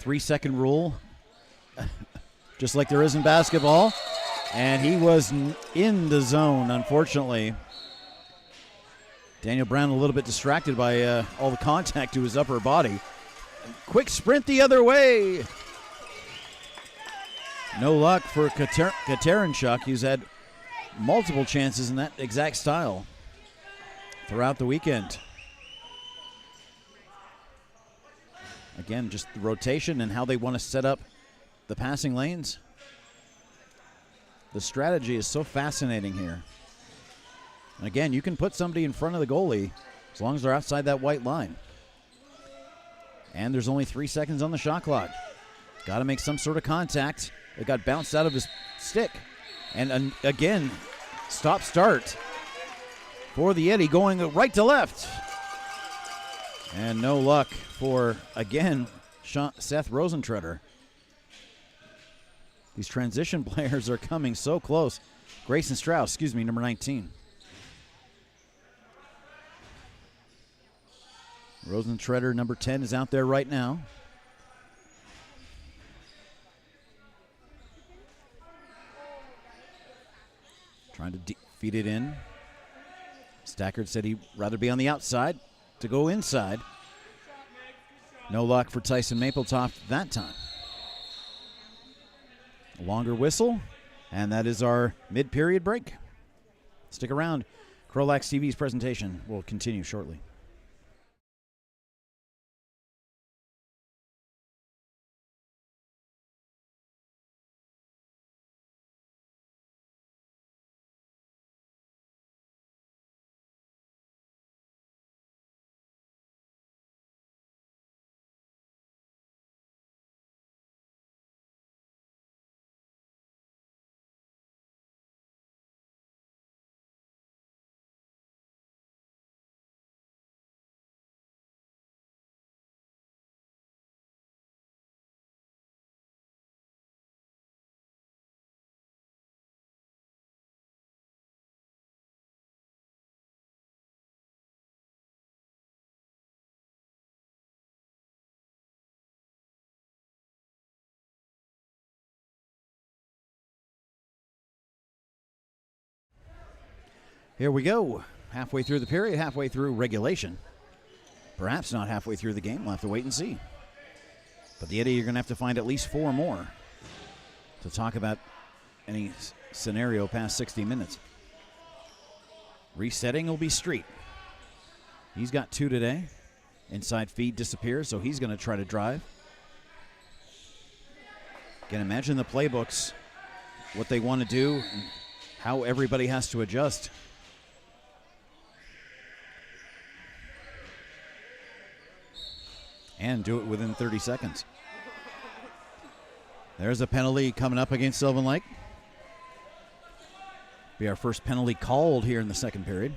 3-second rule, just like there is in basketball. And he was in the zone, unfortunately. Daniel Brown a little bit distracted by all the contact to his upper body. Quick sprint the other way. No luck for Katerenchuk. He's had multiple chances in that exact style throughout the weekend. Again, just the rotation and how they want to set up the passing lanes. The strategy is so fascinating here. And again, you can put somebody in front of the goalie as long as they're outside that white line. And there's only 3 seconds on the shot clock. Got to make some sort of contact. It got bounced out of his stick. And again, stop-start for the Yetti going right to left. And no luck for, again, Seth Rosentreader. These transition players are coming so close. Grayson Strauss, number 19. Rosentreader, number 10, is out there right now. Trying to feed it in. Stackard said he'd rather be on the outside to go inside. No luck for Tyson Mapletoft that time. A longer whistle, and that is our mid-period break. Stick around. CROW LAX TV's presentation will continue shortly. Here we go. Halfway through the period, halfway through regulation. Perhaps not halfway through the game. We'll have to wait and see. But the Yetti, you're going to have to find at least 4 more to talk about any scenario past 60 minutes. Resetting will be Street. He's got 2 today. Inside feed disappears, so he's going to try to drive. Can imagine the playbooks, what they want to do, and how everybody has to adjust. And do it within 30 seconds. There's a penalty coming up against Sylvan Lake. Be our first penalty called here in the second period.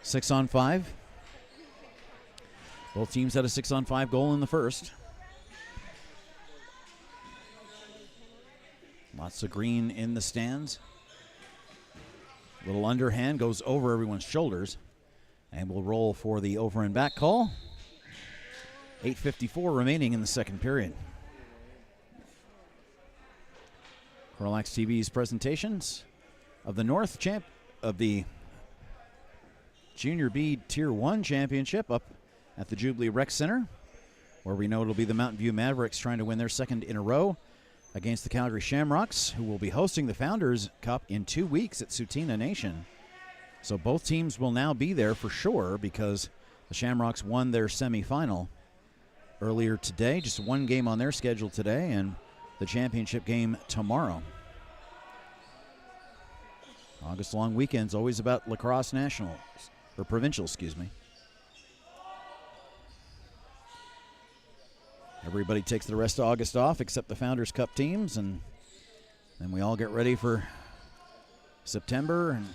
6-on-5. Both teams had a 6-on-5 goal in the first. Lots of green in the stands. Little underhand goes over everyone's shoulders. And we'll roll for the over and back call. 8:54 remaining in the second period. CROW LAX TV's presentations of the North champ of the Junior B Tier 1 Championship up at the Jubilee Rec Center, where we know it'll be the Mountain View Mavericks trying to win their second in a row against the Calgary Shamrocks, who will be hosting the Founders Cup in 2 weeks at Tsuut'ina Nation. So both teams will now be there for sure because the Shamrocks won their semifinal earlier today. Just one game on their schedule today and the championship game tomorrow. August long weekend's always about lacrosse nationals, or provincial, excuse me. Everybody takes the rest of August off except the Founders Cup teams, and then we all get ready for September and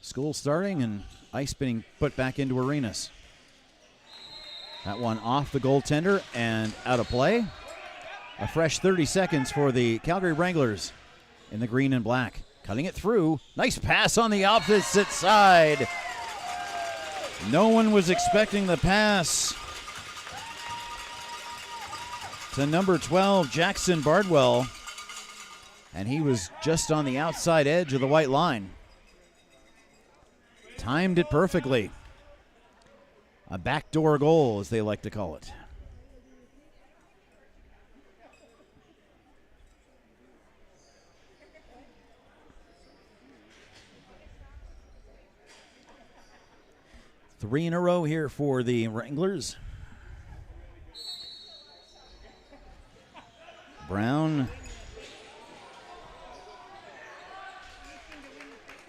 school starting and ice being put back into arenas. That one off the goaltender and out of play. A fresh 30 seconds for the Calgary Wranglers in the green and black. Cutting it through. Nice pass on the opposite side. No one was expecting the pass to number 12, Jackson Bardwell. And he was just on the outside edge of the white line. Timed it perfectly. A backdoor goal, as they like to call it. Three in a row here for the Wranglers. Brown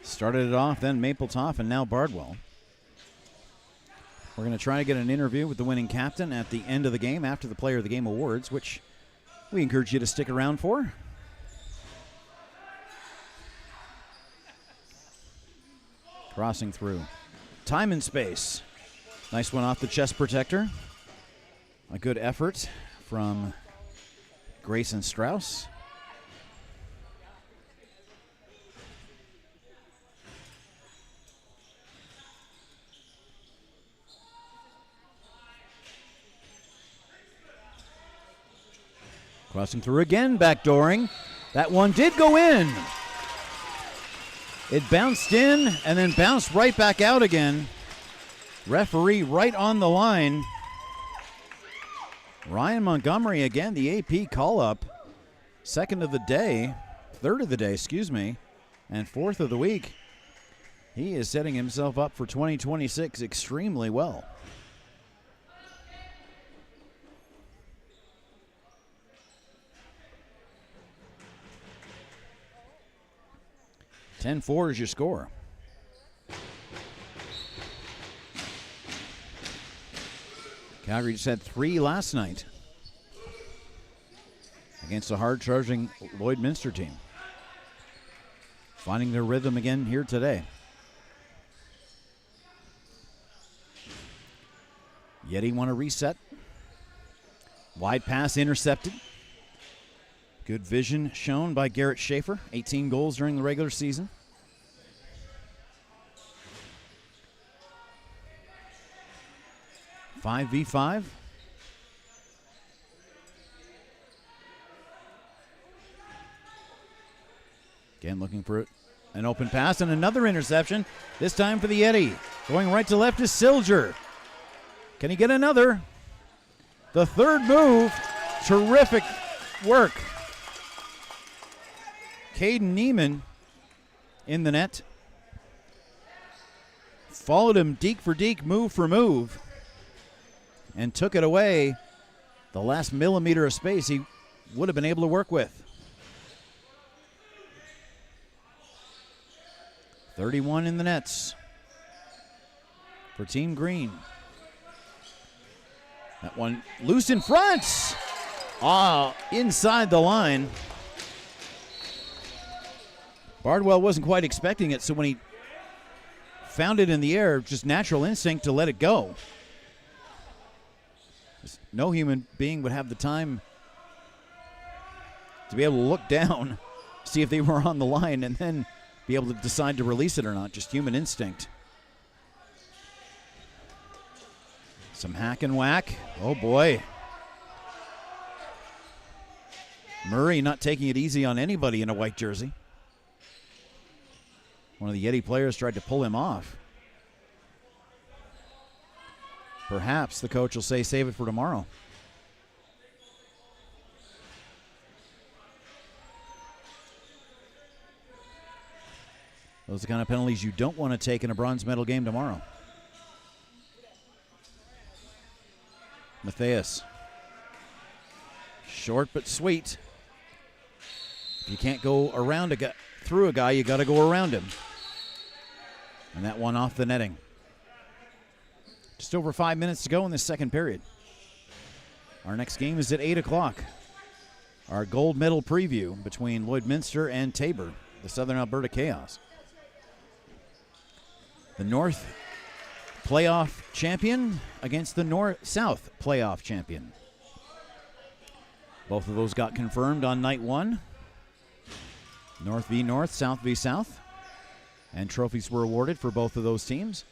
started it off, then Mapletoft, and now Bardwell. We're going to try to get an interview with the winning captain at the end of the game after the Player of the Game awards, which we encourage you to stick around for. Crossing through. Time and space. Nice one off the chest protector. A good effort from Grayson Strauss. Crossing through again, backdooring. That one did go in. It bounced in and then bounced right back out again. Referee right on the line. Ryan Montgomery again, the AP call-up. Second of the day, third of the day, excuse me, and fourth of the week. He is setting himself up for 2026 extremely well. (10-4) is your score. Calgary just had 3 last night against a hard-charging Lloydminster team. Finding their rhythm again here today. Yetti want to reset. Wide pass intercepted. Good vision shown by Garrett Schaefer. 18 goals during the regular season. Five v 5. Again, looking for An open pass and another interception, this time for the Yetti. Going right to left is Silger. Can he get another? The third move, terrific work. Caden Neiman in the net. Followed him deke for deke, move for move, and took it away the last millimeter of space he would have been able to work with. 31 in the nets for Team Green. That one loose in front. Inside the line. Bardwell wasn't quite expecting it, so when he found it in the air, just natural instinct to let it go. No human being would have the time to be able to look down, see if they were on the line, and then be able to decide to release it or not. Just human instinct. Some hack and whack. Oh boy. Murray not taking it easy on anybody in a white jersey. One of the Yetti players tried to pull him off. Perhaps the coach will say save it for tomorrow. Those are the kind of penalties you don't want to take in a bronze medal game tomorrow. Matthias. Short but sweet. If you can't go around through a guy, you got to go around him. And that one off the netting. Just over 5 minutes to go in this second period. Our next game is at 8 o'clock. Our gold medal preview between Lloydminster and Tabor, the Southern Alberta Chaos. The North playoff champion against the South playoff champion. Both of those got confirmed on night one. North v. North, South v. South. And trophies were awarded for both of those teams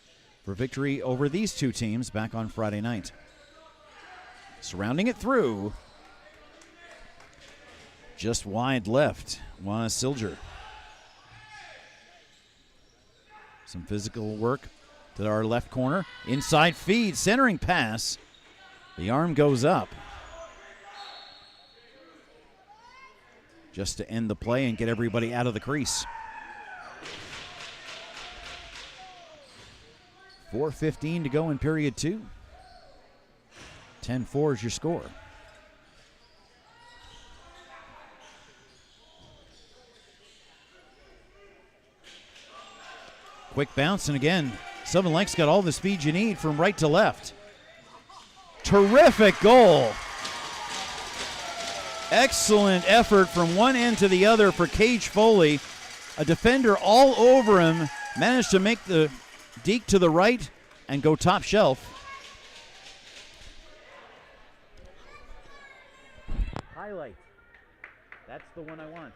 for victory over these two teams back on Friday night. Surrounding it through, just wide left, was Silger. Some physical work to our left corner. Inside feed, centering pass. The arm goes up. Just to end the play and get everybody out of the crease. 4:15 to go in period two. 10-4 is your score. Quick bounce, and again, Sylvan Lake's got all the speed you need from right to left. Terrific goal. Excellent effort from one end to the other for Cage Foley. A defender all over him, managed to make the deke to the right and go top shelf. Highlight. That's the one I want.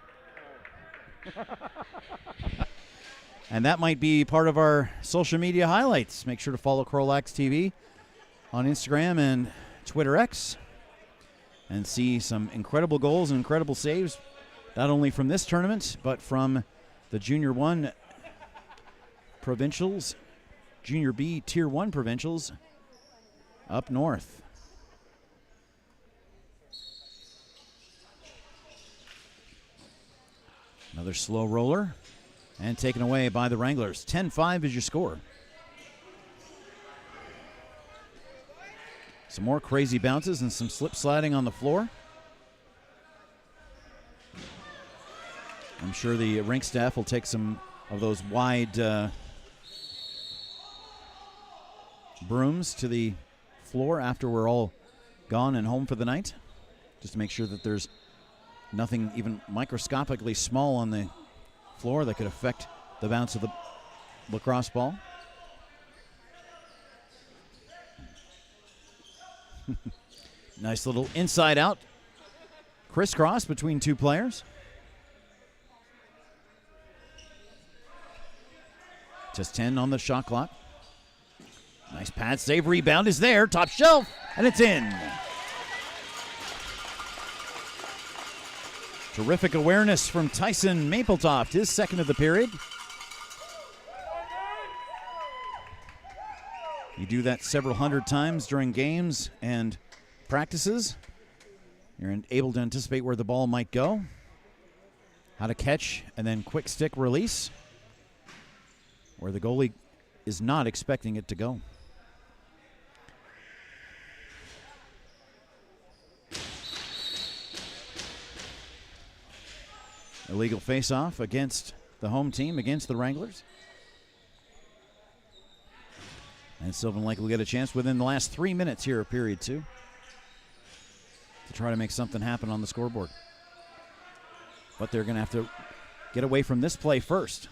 And that might be part of our social media highlights. Make sure to follow CROW LAX TV on Instagram and Twitter X and see some incredible goals and incredible saves, not only from this tournament, but from the Junior 1 Provincials, Junior B Tier 1 Provincials up north. Another slow roller. And taken away by the Wranglers. 10-5 is your score. Some more crazy bounces and some slip sliding on the floor. I'm sure the rink staff will take some of those wide brooms to the floor after we're all gone and home for the night, just to make sure that there's nothing even microscopically small on the floor that could affect the bounce of the lacrosse ball. Nice little inside out crisscross between two players. Just 10 on the shot clock. Nice pad save, rebound is there, top shelf, and it's in. Terrific awareness from Tyson Mapletoft, his second of the period. You do that several hundred times during games and practices. You're able to anticipate where the ball might go, how to catch, and then quick stick release, where the goalie is not expecting it to go. Illegal face-off against the home team, against the Wranglers. And Sylvan Lake will get a chance within the last 3 minutes here of period 2 to try to make something happen on the scoreboard. But they're going to have to get away from this play first.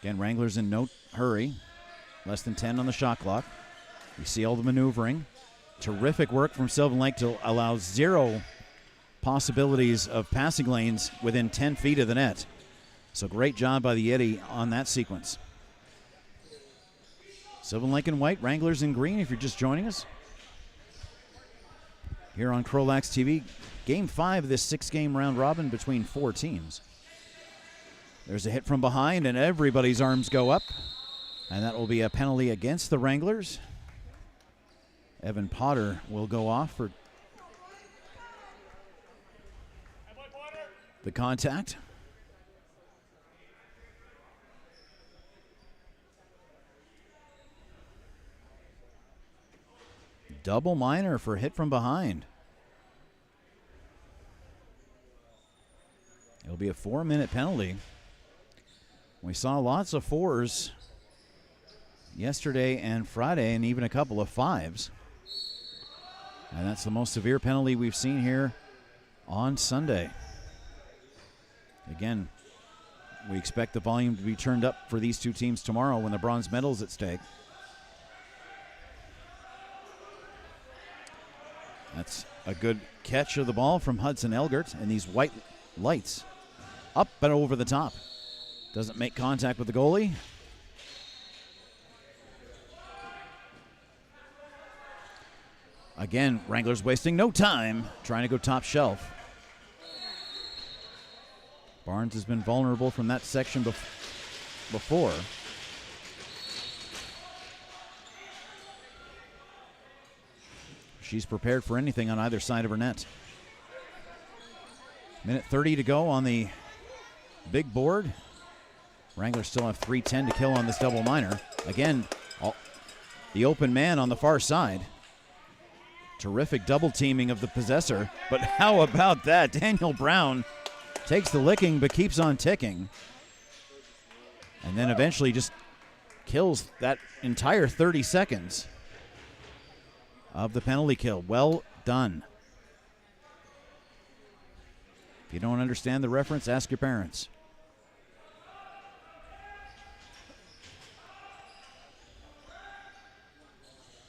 Again, Wranglers in no hurry. Less than 10 on the shot clock. You see all the maneuvering. Terrific work from Sylvan Lake to allow 0 possibilities of passing lanes within 10 feet of the net. So great job by the Yetti on that sequence. Sylvan Lake in white, Wranglers in green if you're just joining us. Here on CROW LAX TV, Game 5 of this 6-game round robin between 4 teams. There's a hit from behind and everybody's arms go up. And that will be a penalty against the Wranglers. Evan Potter will go off for the contact. Double minor for hit from behind. It'll be a 4-minute penalty. We saw lots of 4s yesterday and Friday, and even a couple of 5s. And that's the most severe penalty we've seen here on Sunday. Again, we expect the volume to be turned up for these two teams tomorrow when the bronze medal's at stake. That's a good catch of the ball from Hudson Elgert, and these white lights up and over the top. Doesn't make contact with the goalie. Again, Wranglers wasting no time trying to go top shelf. Barnes has been vulnerable from that section before. She's prepared for anything on either side of her net. Minute 30 to go on the big board. Wranglers still have 3:10 to kill on this double minor. Again, the open man on the far side. Terrific double teaming of the possessor. But how about that? Daniel Brown takes the licking but keeps on ticking. And then eventually just kills that entire 30 seconds of the penalty kill. Well done. If you don't understand the reference, ask your parents.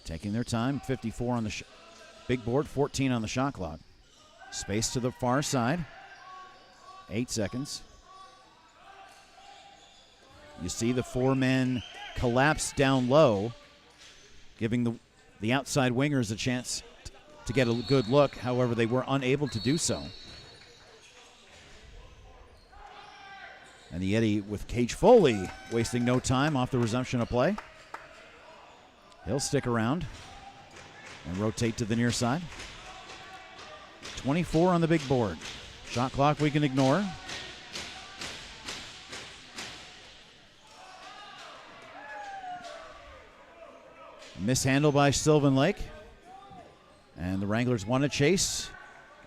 Taking their time, 54 on the big board, 14 on the shot clock. Space to the far side, 8 seconds. You see the 4 men collapse down low, giving the outside wingers a chance to get a good look. However, they were unable to do so. And the Yetti with Cage Foley wasting no time off the resumption of play. He'll stick around and rotate to the near side. 24 on the big board. Shot clock we can ignore. Mishandle by Sylvan Lake. And the Wranglers want to chase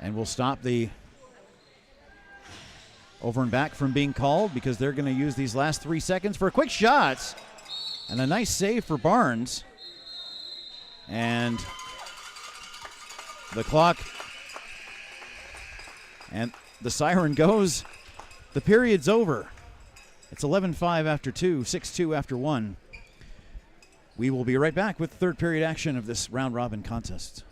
and will stop the over and back from being called because they're going to use these last 3 seconds for quick shots. And a nice save for Barnes. And the clock and the siren goes. The period's over. It's 11-5 after 2, 6-2 after 1. We will be right back with third period action of this round robin contest.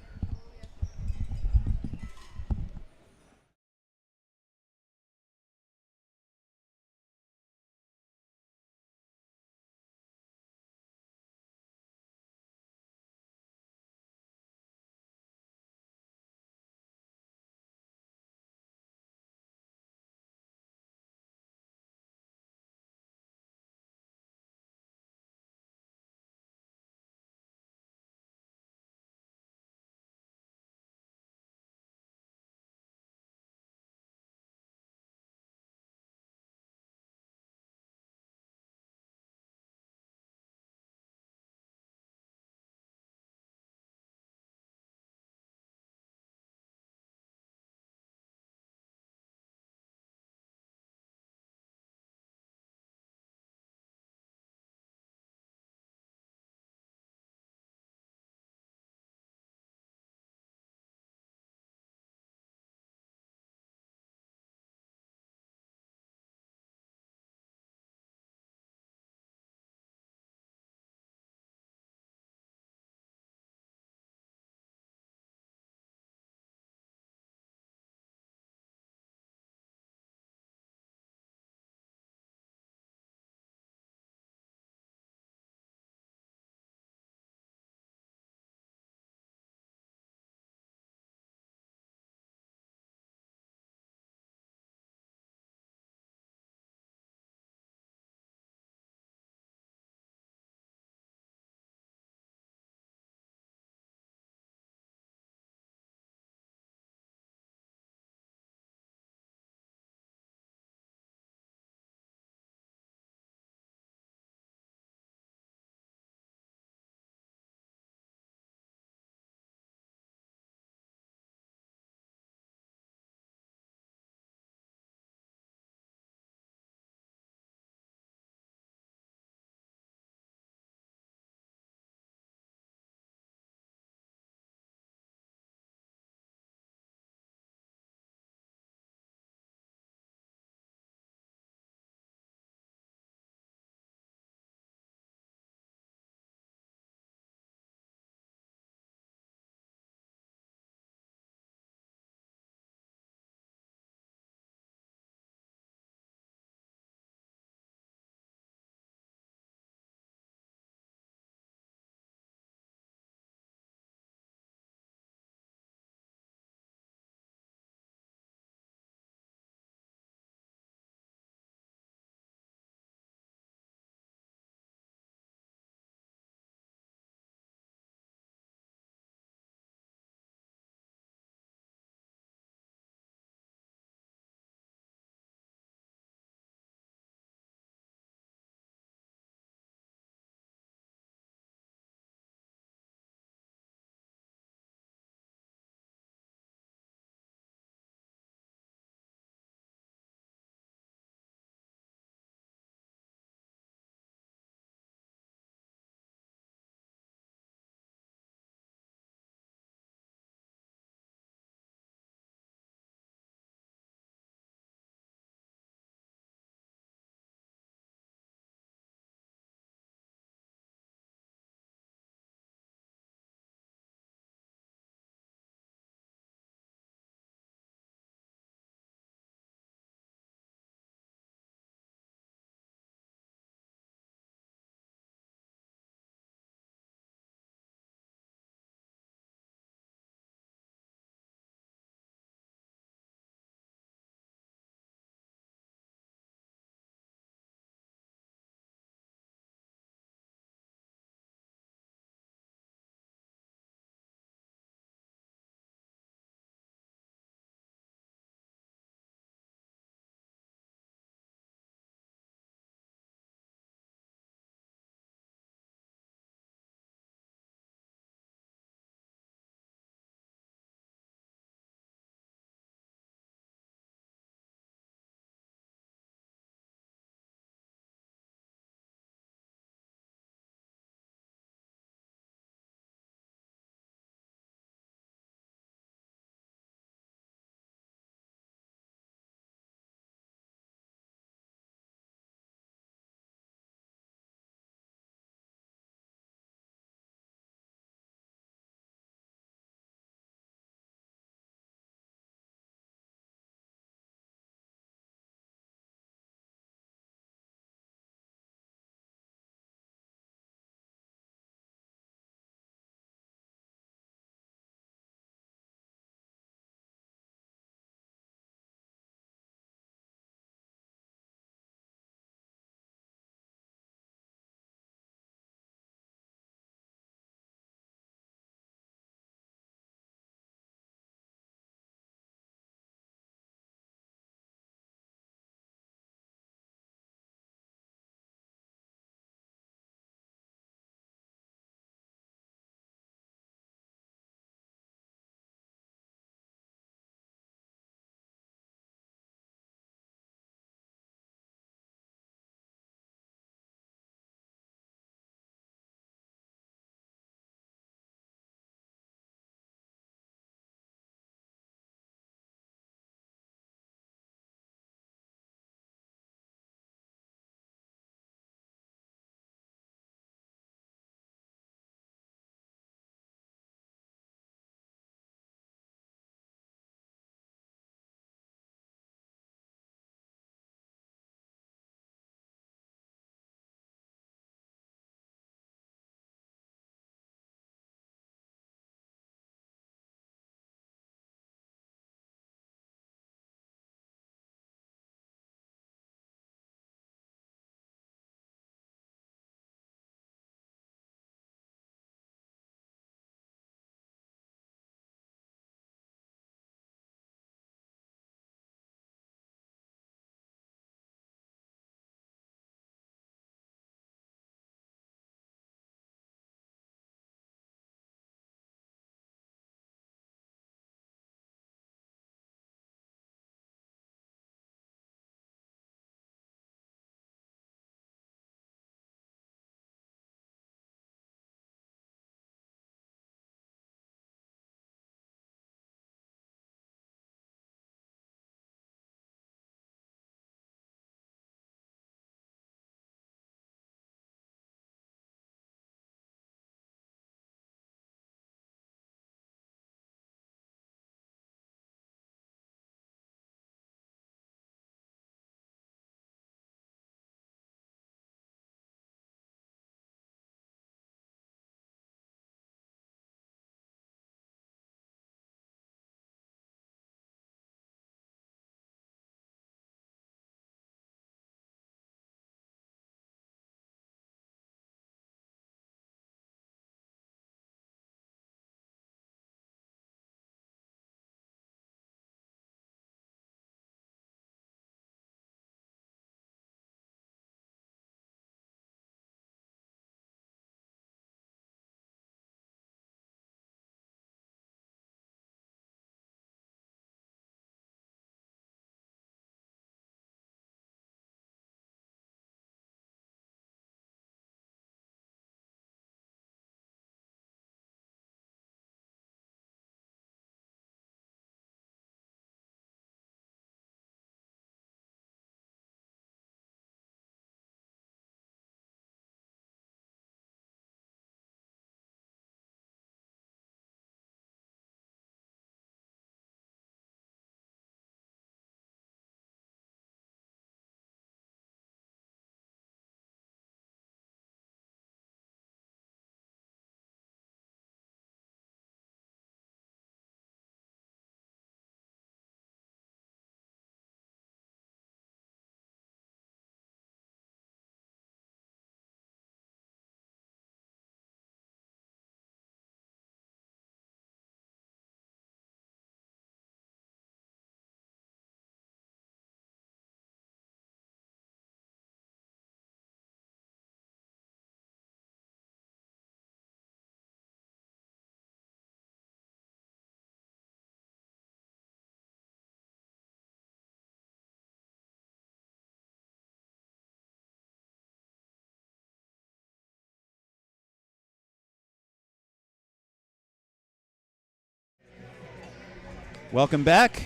Welcome back.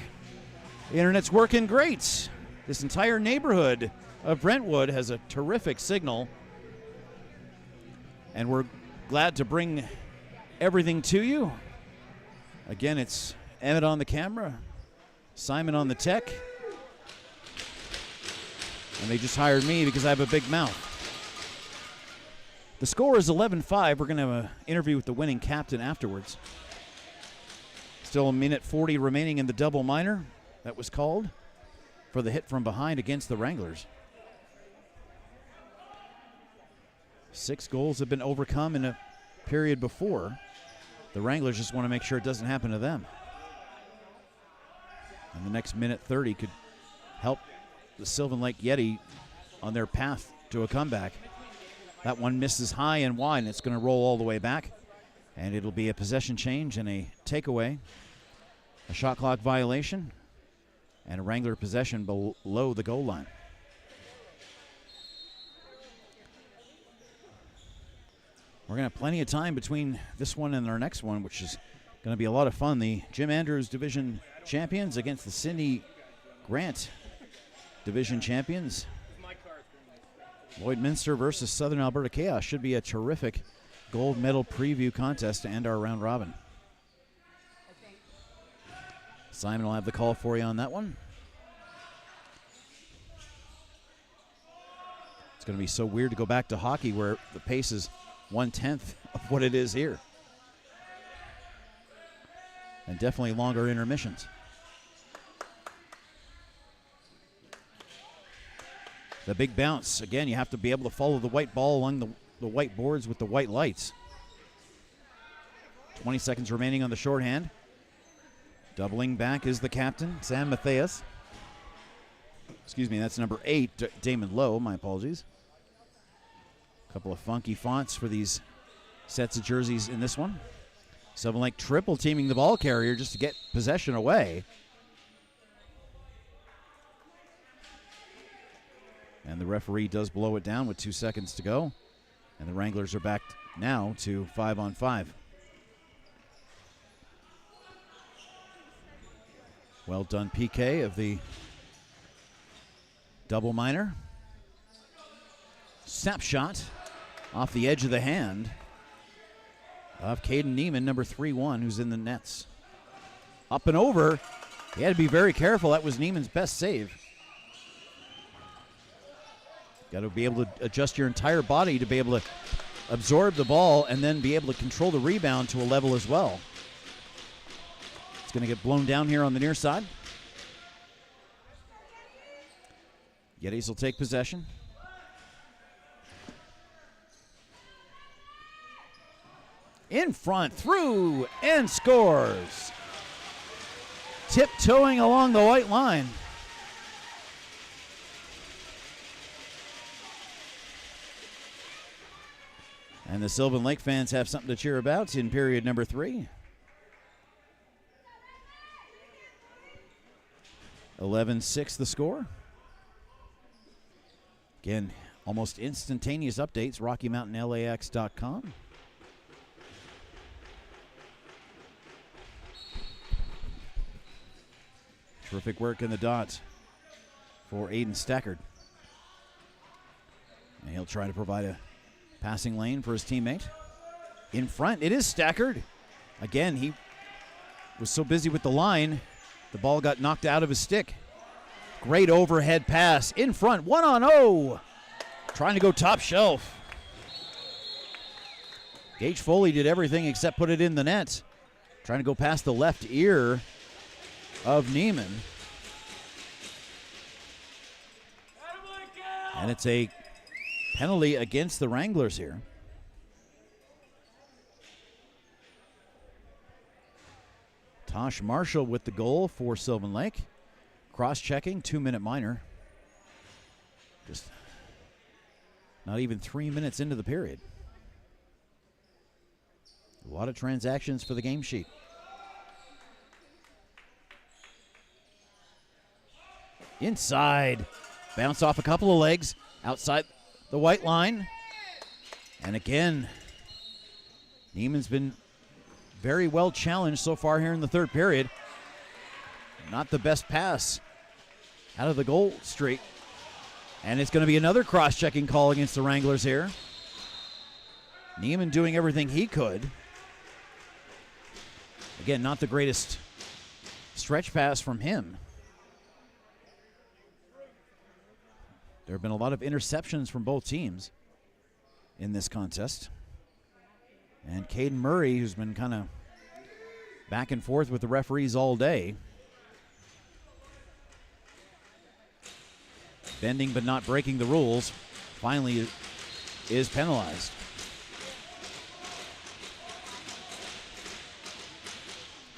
The internet's working great. This entire neighborhood of Brentwood has a terrific signal. And we're glad to bring everything to you. Again, it's Emmett on the camera, Simon on the tech. And they just hired me because I have a big mouth. The score is 11-5. We're going to have an interview with the winning captain afterwards. Still a minute 40 remaining in the double minor that was called for the hit from behind against the Wranglers. 6 goals have been overcome in a period before. The Wranglers just want to make sure it doesn't happen to them. And the next minute 30 could help the Sylvan Lake Yetti on their path to a comeback. That one misses high and wide, and it's going to roll all the way back. And it'll be a possession change and a takeaway, a shot clock violation, and a Wrangler possession below the goal line. We're going to have plenty of time between this one and our next one, which is going to be a lot of fun. The Jim Andrews Division champions against the Cindy Grant Division champions. Lloydminster versus Southern Alberta Chaos should be a terrific gold medal preview contest to end our round robin. Simon will have the call for you on that one. It's going to be so weird to go back to hockey where the pace is 1/10 of what it is here. And definitely longer intermissions. The big bounce. Again, you have to be able to follow the white ball along the white boards with the white lights. 20 seconds remaining on the shorthand. Doubling back is the captain, Sam Matthias. Excuse me, that's number 8, Damon Lowe. My apologies. A couple of funky fonts for these sets of jerseys in this one. Sylvan Lake triple teaming the ball carrier just to get possession away. And the referee does blow it down with 2 seconds to go. And the Wranglers are back now to 5-on-5. Well done, PK of the double minor. Snapshot off the edge of the hand of Caden Neiman, number 3-1, who's in the nets. Up and over. He had to be very careful. That was Neiman's best save. Got to be able to adjust your entire body to be able to absorb the ball and then be able to control the rebound to a level as well. It's going to get blown down here on the near side. Yettis will take possession. In front, through, and scores. Tiptoeing along the white line. And the Sylvan Lake fans have something to cheer about in period number 3. 11-6 the score. Again, almost instantaneous updates, RockyMountainLAX.com. Terrific work in the dot for Aiden Stackard. And he'll try to provide a passing lane for his teammate. In front, it is Stackard. Again, he was so busy with the line, the ball got knocked out of his stick. Great overhead pass. In front, 1-on-0. Trying to go top shelf. Gage Foley did everything except put it in the net. Trying to go past the left ear of Neiman. And it's a penalty against the Wranglers here. Tosh Marshall with the goal for Sylvan Lake. Cross-checking, 2-minute minor. Just not even 3 minutes into the period. A lot of transactions for the game sheet. Inside. Bounce off a couple of legs. Outside the white line. And again, Neiman's been very well challenged so far here in the third period. Not the best pass out of the goal streak. And it's going to be another cross-checking call against the Wranglers here. Neiman doing everything he could. Again, not the greatest stretch pass from him. There have been a lot of interceptions from both teams in this contest. And Caden Murray, who's been kind of back and forth with the referees all day, bending but not breaking the rules, finally is penalized.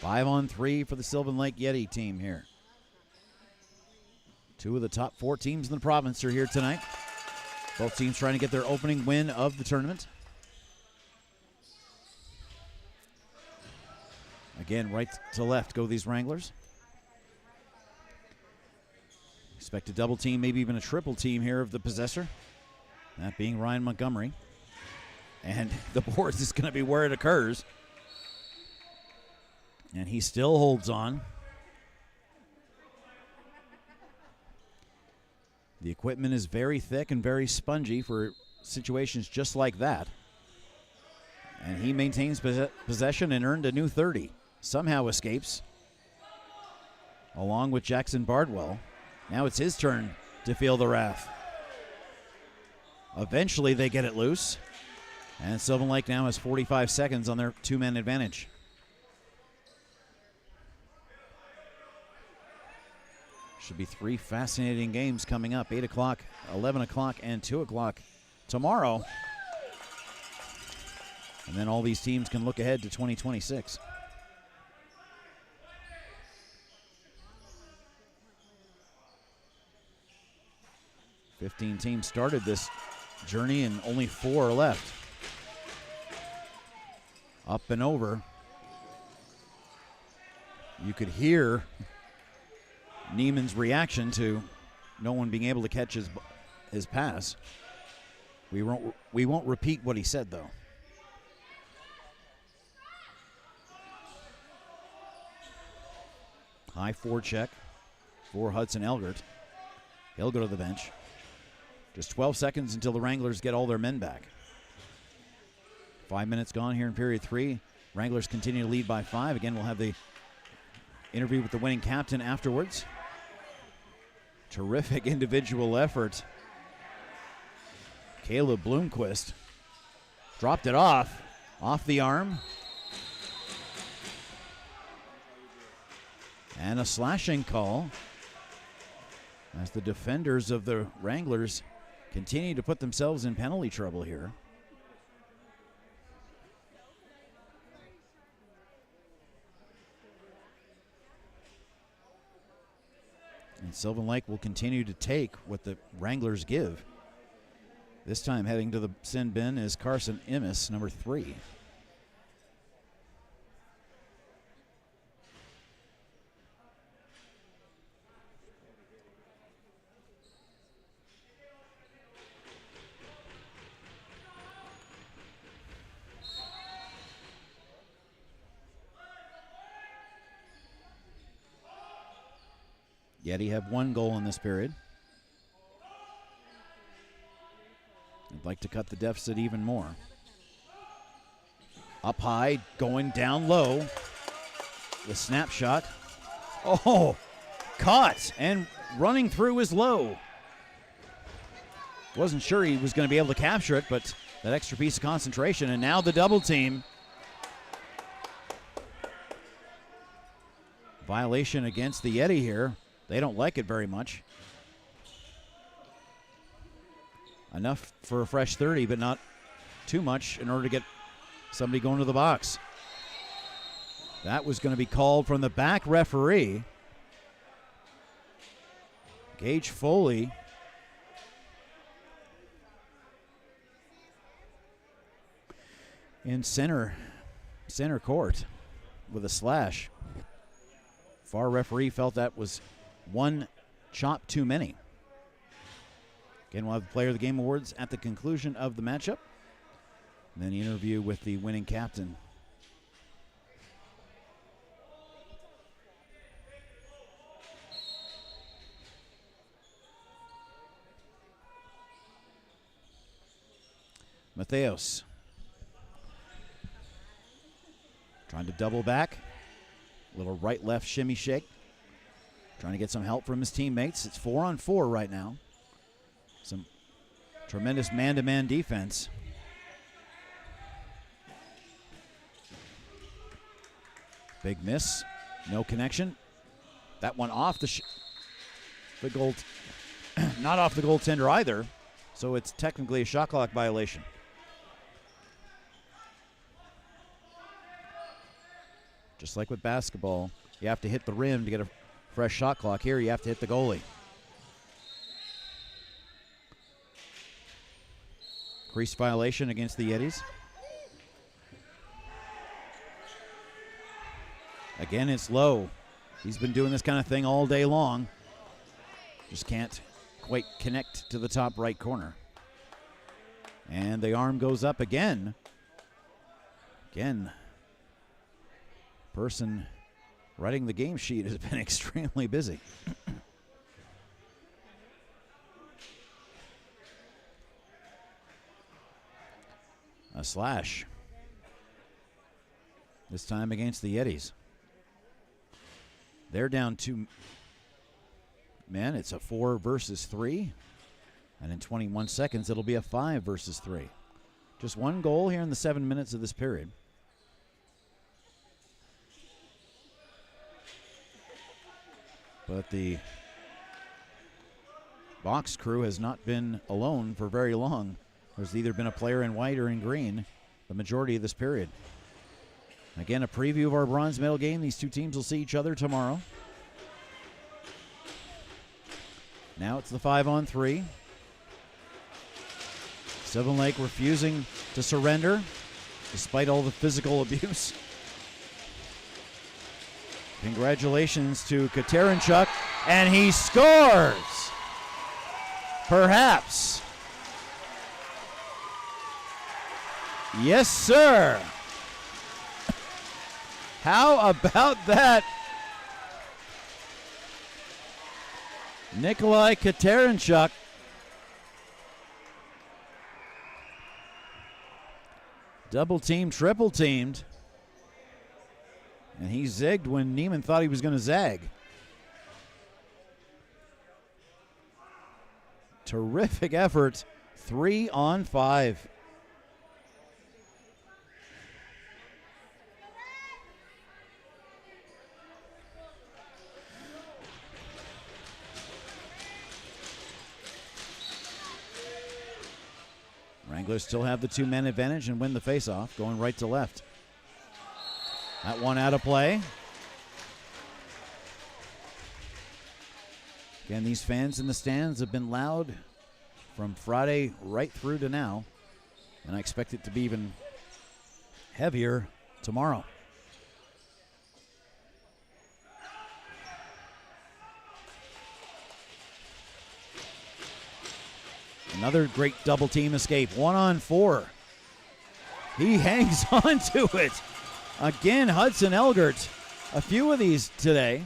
5-on-3 for the Sylvan Lake Yetti team here. Two of the top 4 teams in the province are here tonight. Both teams trying to get their opening win of the tournament. Again, right to left go these Wranglers. Expect a double team, maybe even a triple team here of the possessor. That being Ryan Montgomery. And the boards is going to be where it occurs. And he still holds on. The equipment is very thick and very spongy for situations just like that. And he maintains possession and earned a new 30. Somehow escapes, along with Jackson Bardwell. Now it's his turn to feel the wrath. Eventually they get it loose. And Sylvan Lake now has 45 seconds on their 2-man advantage. Should be 3 fascinating games coming up. 8 o'clock, 11 o'clock, and 2 o'clock tomorrow. And then all these teams can look ahead to 2026. Fifteen teams started this journey and only 4 are left. Up and over. You could hear Neiman's reaction to no one being able to catch his pass. We won't repeat what he said, though. High forecheck for Hudson Elgert. He'll go to the bench. Just 12 seconds until the Wranglers get all their men back. 5 minutes gone here in period 3. Wranglers continue to lead by 5. Again, we'll have the interview with the winning captain afterwards. Terrific individual effort. Caleb Bloomquist dropped it off the arm. And a slashing call as the defenders of the Wranglers continue to put themselves in penalty trouble here. And Sylvan Lake will continue to take what the Wranglers give. This time heading to the sin bin is Carson Immis, number 3. Yetti have 1 goal in this period. I'd like to cut the deficit even more. Up high, going down low. The snapshot. Oh, caught and running through his low. Wasn't sure he was going to be able to capture it, but that extra piece of concentration, and now the double team. Violation against the Yetti here. They don't like it very much. Enough for a fresh 30, but not too much in order to get somebody going to the box. That was going to be called from the back referee. Gage Foley. In center court with a slash. Far referee felt that was 1 chop too many. Again, we'll have the Player of the Game awards at the conclusion of the matchup. And then the interview with the winning captain. Mateos trying to double back. Little right-left shimmy shake. Trying to get some help from his teammates. It's 4-on-4 right now. Some tremendous man-to-man defense. Big miss. No connection. That one off the goal. Not off the goaltender either. So it's technically a shot clock violation. Just like with basketball, you have to hit the rim to get a fresh shot clock. Here you have to hit the goalie. Crease violation against the Yettis. Again, it's low. He's been doing this kind of thing all day long. Just can't quite connect to the top right corner. And the arm goes up again. Again, person writing the game sheet has been extremely busy. A slash. This time against the Yettis. They're down 2 men. It's a 4 versus 3. And in 21 seconds, it'll be a 5 versus 3. Just one goal here in the 7 minutes of this period. But the box crew has not been alone for very long. There's either been a player in white or in green the majority of this period. Again, a preview of our bronze medal game. These two teams will see each other tomorrow. Now it's the 5-on-3. Sylvan Lake refusing to surrender despite all the physical abuse. Congratulations to Katerenchuk, and he scores! Perhaps. Yes, sir. How about that? Nikolai Katerenchuk. Double teamed, triple teamed. And he zigged when Neiman thought he was going to zag. Terrific effort. 3-on-5. Wranglers still have the 2-man advantage and win the faceoff, going right to left. That one out of play. Again, these fans in the stands have been loud from Friday right through to now, and I expect it to be even heavier tomorrow. Another great double team escape. 1-on-4. He hangs on to it. Again, Hudson Elgert. A few of these today.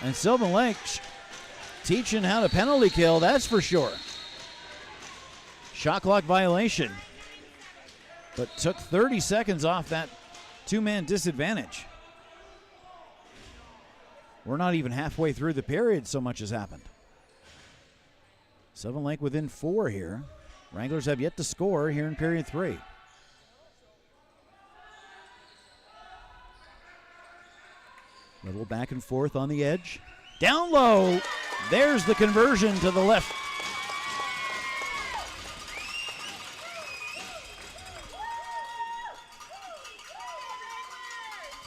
And Sylvan Lake teaching how to penalty kill, that's for sure. Shot clock violation. But took 30 seconds off that 2-man disadvantage. We're not even halfway through the period, so much has happened. Sylvan Lake within 4 here. Wranglers have yet to score here in period 3. Little back and forth on the edge. Down low. There's the conversion to the left.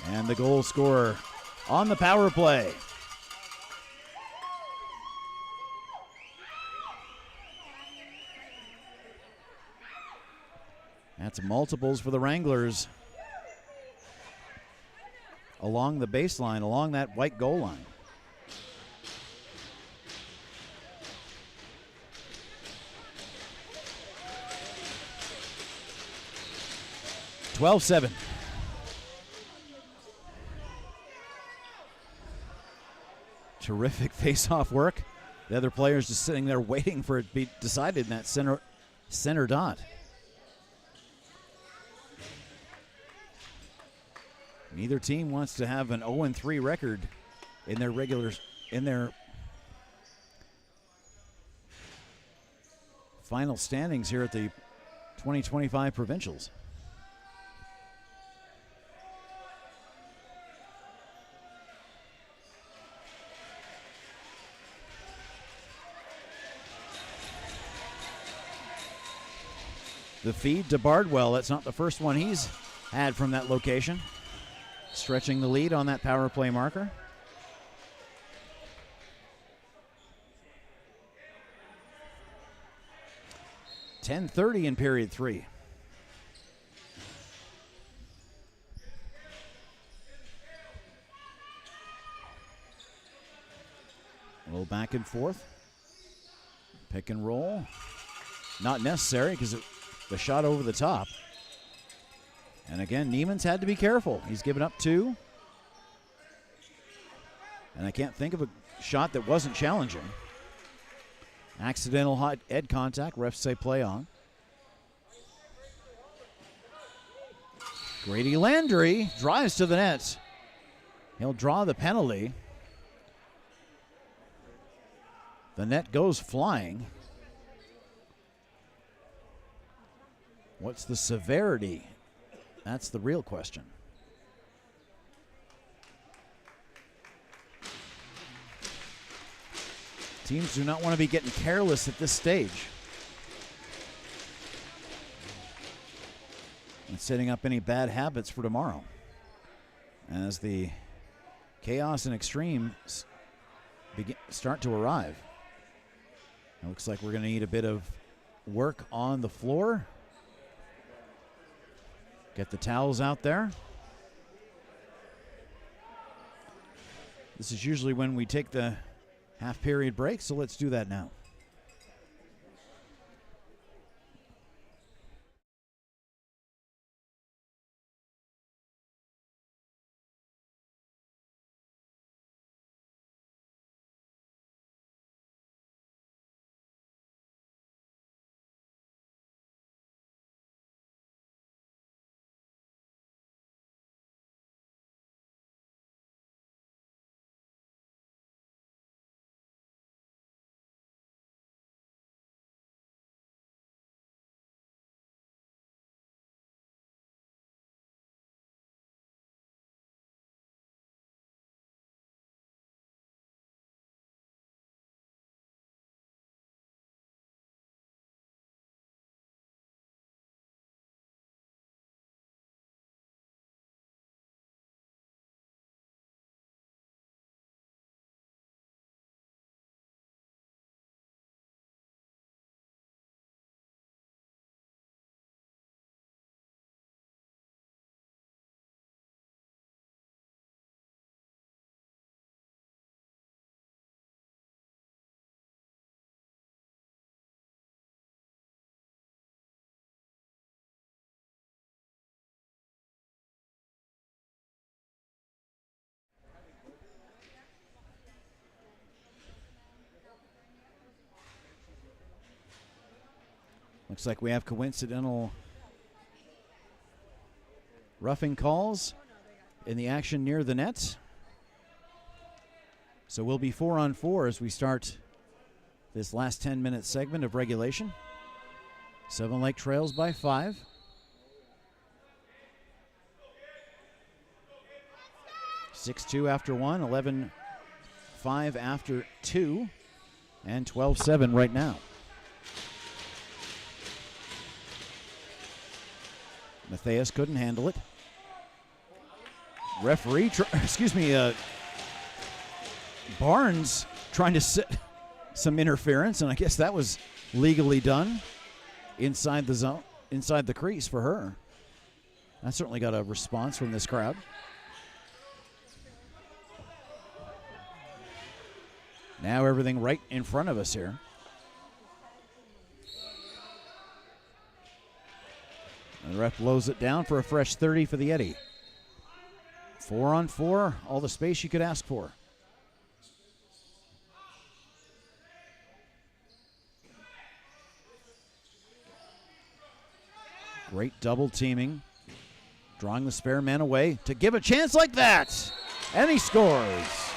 And the goal scorer on the power play. That's multiples for the Wranglers along the baseline, along that white goal line. (12-7). Terrific face-off work. The other players just sitting there waiting for it to be decided in that center dot. Neither team wants to have an 0-3 record in their final standings here at the 2025 Provincials. The feed to Bardwell. That's not the first one he's had from that location. Stretching the lead on that power play marker. .10:30 in period 3. A little back and forth. Pick and roll. Not necessary because the shot over the top. And again, Neiman's had to be careful. He's given up 2. And I can't think of a shot that wasn't challenging. Accidental hot head contact. Refs say play on. Grady Landry drives to the net. He'll draw the penalty. The net goes flying. What's the severity? That's the real question. Teams do not want to be getting careless at this stage and setting up any bad habits for tomorrow as the chaos and extremes start to arrive. It looks like we're going to need a bit of work on the floor. Get the towels out there. This is usually when we take the half-period break, so let's do that now. Looks like we have coincidental roughing calls in the action near the net. So we'll be 4-on-4 as we start this last 10-minute segment of regulation. Sylvan Lake trails by 5. (6-2) after 1, 11-5 after 2, and 12-7 right now. Matthias couldn't handle it. Referee, Barnes trying to set some interference, and I guess that was legally done inside the zone, inside the crease for her. I certainly got a response from this crowd. Now everything right in front of us here. And the ref blows it down for a fresh 30 for the Yetti. 4-on-4, all the space you could ask for. Great double teaming. Drawing the spare man away to give a chance like that. And he scores.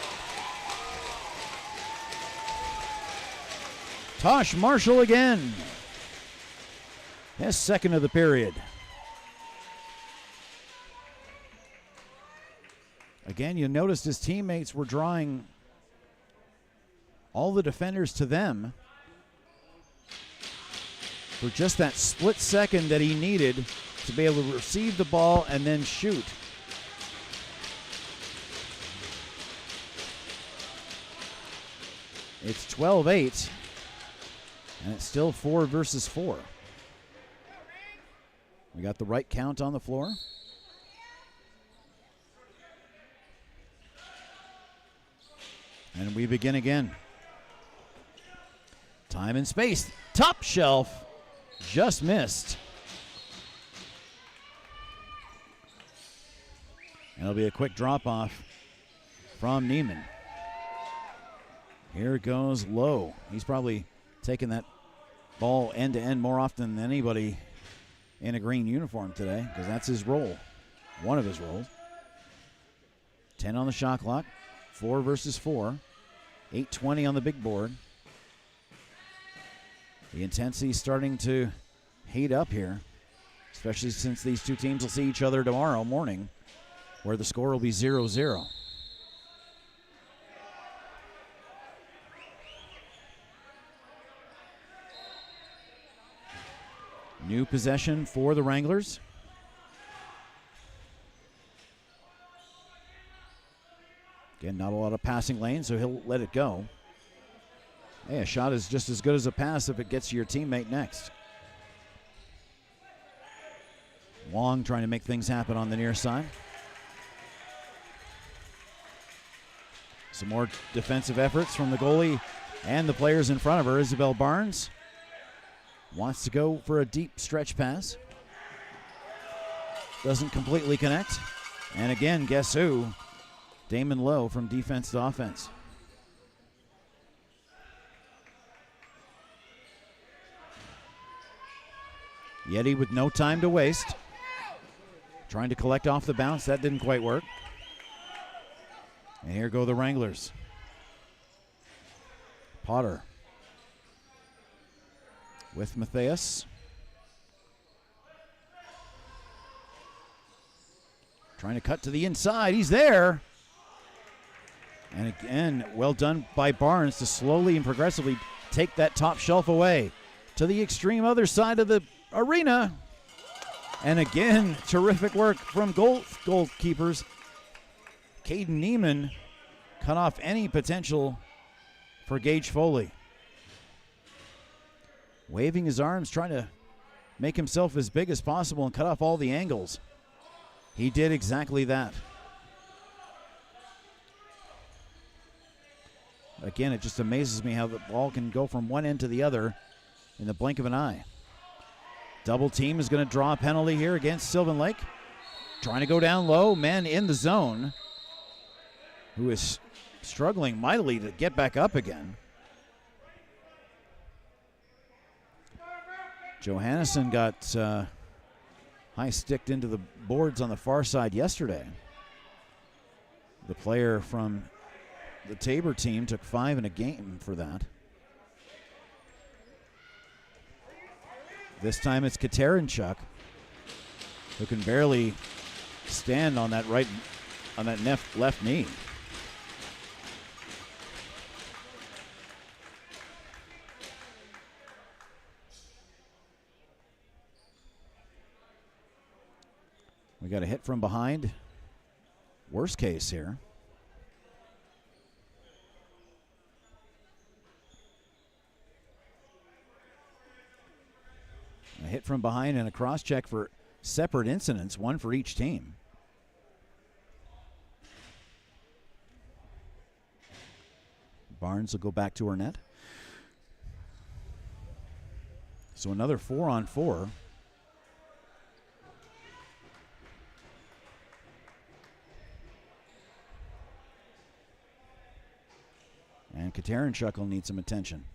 Tosh Marshall again. His second of the period. Again, you noticed his teammates were drawing all the defenders to them for just that split second that he needed to be able to receive the ball and then shoot. It's 12-8, and it's still 4 versus 4. We got the right count on the floor. And we begin again. Time and space. Top shelf. Just missed. And it'll be a quick drop off from Neiman. Here goes Lowe. He's probably taken that ball end to end more often than anybody in a green uniform today, because that's his role. One of his roles. 10 on the shot clock. 4 versus 4. 8:20 on the big board. The intensity starting to heat up here, especially since these two teams will see each other tomorrow morning, where the score will be 0-0. New possession for the Wranglers. Again, not a lot of passing lane, so he'll let it go. Hey, a shot is just as good as a pass if it gets to your teammate next. Wong trying to make things happen on the near side. Some more defensive efforts from the goalie and the players in front of her. Isabel Barnes wants to go for a deep stretch pass. Doesn't completely connect. And again, guess who? Damon Lowe from defense to offense. Yetti with no time to waste. Trying to collect off the bounce. That didn't quite work. And here go the Wranglers. Potter with Matthias. Trying to cut to the inside. He's there. And again, well done by Barnes to slowly and progressively take that top shelf away to the extreme other side of the arena. And again, terrific work from goalkeepers. Caden Neiman cut off any potential for Gage Foley. Waving his arms, trying to make himself as big as possible and cut off all the angles. He did exactly that. Again, it just amazes me how the ball can go from one end to the other in the blink of an eye. Double team is going to draw a penalty here against Sylvan Lake. Trying to go down low, man in the zone, who is struggling mightily to get back up again. Johannesson got high-sticked into the boards on the far side yesterday. The player from the Tabor team took 5 in a game for that. This time it's Katerinchuk, who can barely stand on that left knee. We got a hit from behind. Worst case here. A hit from behind and a cross-check for separate incidents, one for each team. Barnes will go back to her net. So another 4-on-4. And Katerinchuk will need some attention.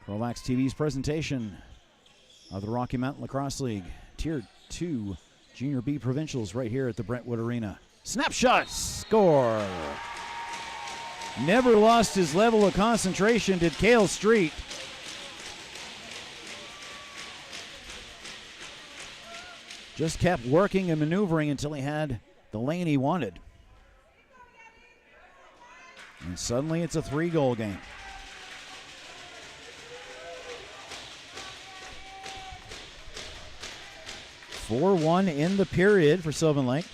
CROW LAX TV's presentation of the Rocky Mountain Lacrosse League. Tier 2 Junior B Provincials right here at the Brentwood Arena. Snapshot, score. Never lost his level of concentration, did Cale Street. Just kept working and maneuvering until he had the lane he wanted. And suddenly it's a 3-goal game. (4-1) in the period for Sylvan Lake.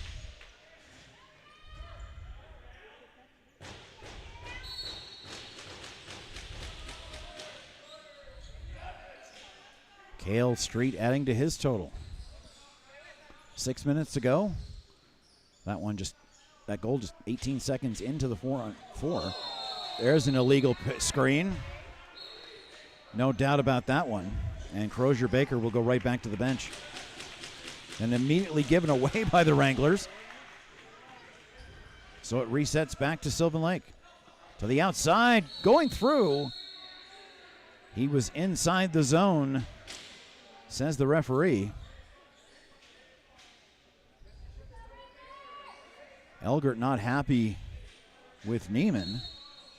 Cale Street adding to his total. 6 minutes to go. That goal just 18 seconds into the 4-on-4. There's an illegal screen. No doubt about that one. And Crozier Baker will go right back to the bench. And immediately given away by the Wranglers. So it resets back to Sylvan Lake. To the outside, going through. He was inside the zone, says the referee. Elgert not happy with Neiman.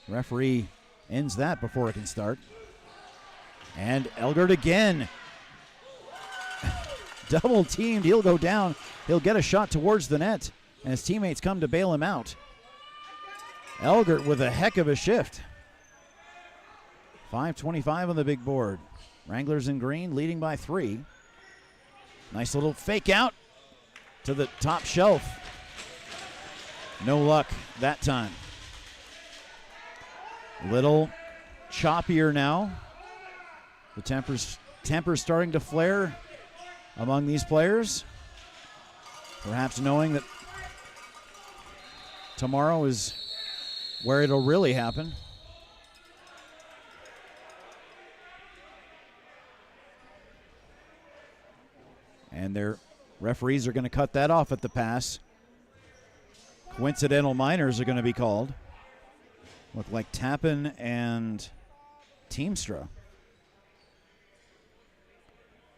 Referee ends that before it can start. And Elgert again. Double teamed, he'll go down. He'll get a shot towards the net, and his teammates come to bail him out. Elgert with a heck of a shift. 5:25 on the big board. Wranglers in green leading by 3. Nice little fake out to the top shelf. No luck that time. Little choppier now. The temper's starting to flare among these players. Perhaps knowing that tomorrow is where it'll really happen. And their referees are going to cut that off at the pass. Coincidental minors are going to be called. Look like Tappan and Teamstra.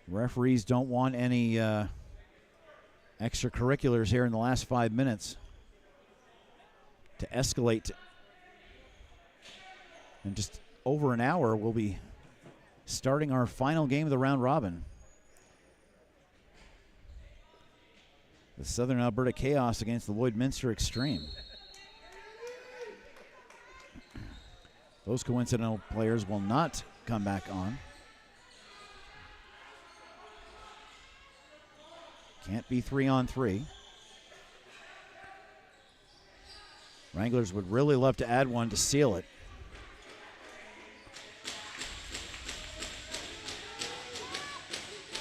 Referees don't want any extracurriculars here in the last 5 minutes to escalate. In just over an hour, we'll be starting our final game of the round robin. The Southern Alberta Chaos against the Lloydminster Extreme. Those coincidental players will not come back on. Can't be 3-on-3. Wranglers would really love to add one to seal it.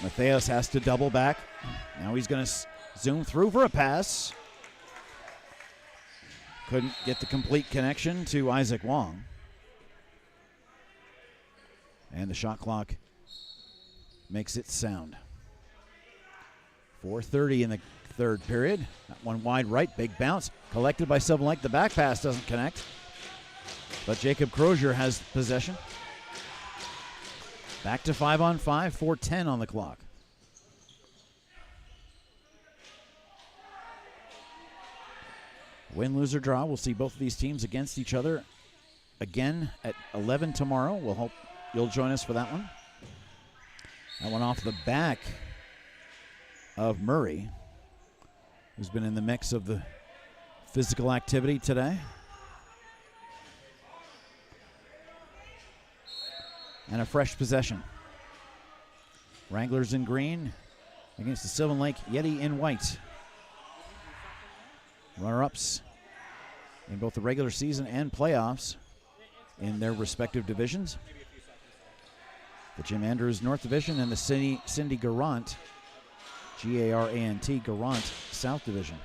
Matthias has to double back. Now he's going to zoom through for a pass. Couldn't get the complete connection to Isaac Wong. And the shot clock makes it sound. 4:30 in the third period. That one wide right, big bounce. Collected by Sylvan Lake. The back pass doesn't connect. But Jacob Crozier has possession. Back to 5-on-5, 4:10 on the clock. Win, lose, or draw. We'll see both of these teams against each other again at 11 tomorrow. We'll hope you'll join us for that one. That one off the back of Murray, who's been in the mix of the physical activity today. And a fresh possession. Wranglers in green against the Sylvan Lake Yetti in white. Runner-ups in both the regular season and playoffs in their respective divisions. The Jim Andrews North Division and the Cindy Garant, G-A-R-A-N-T, Garant South Division.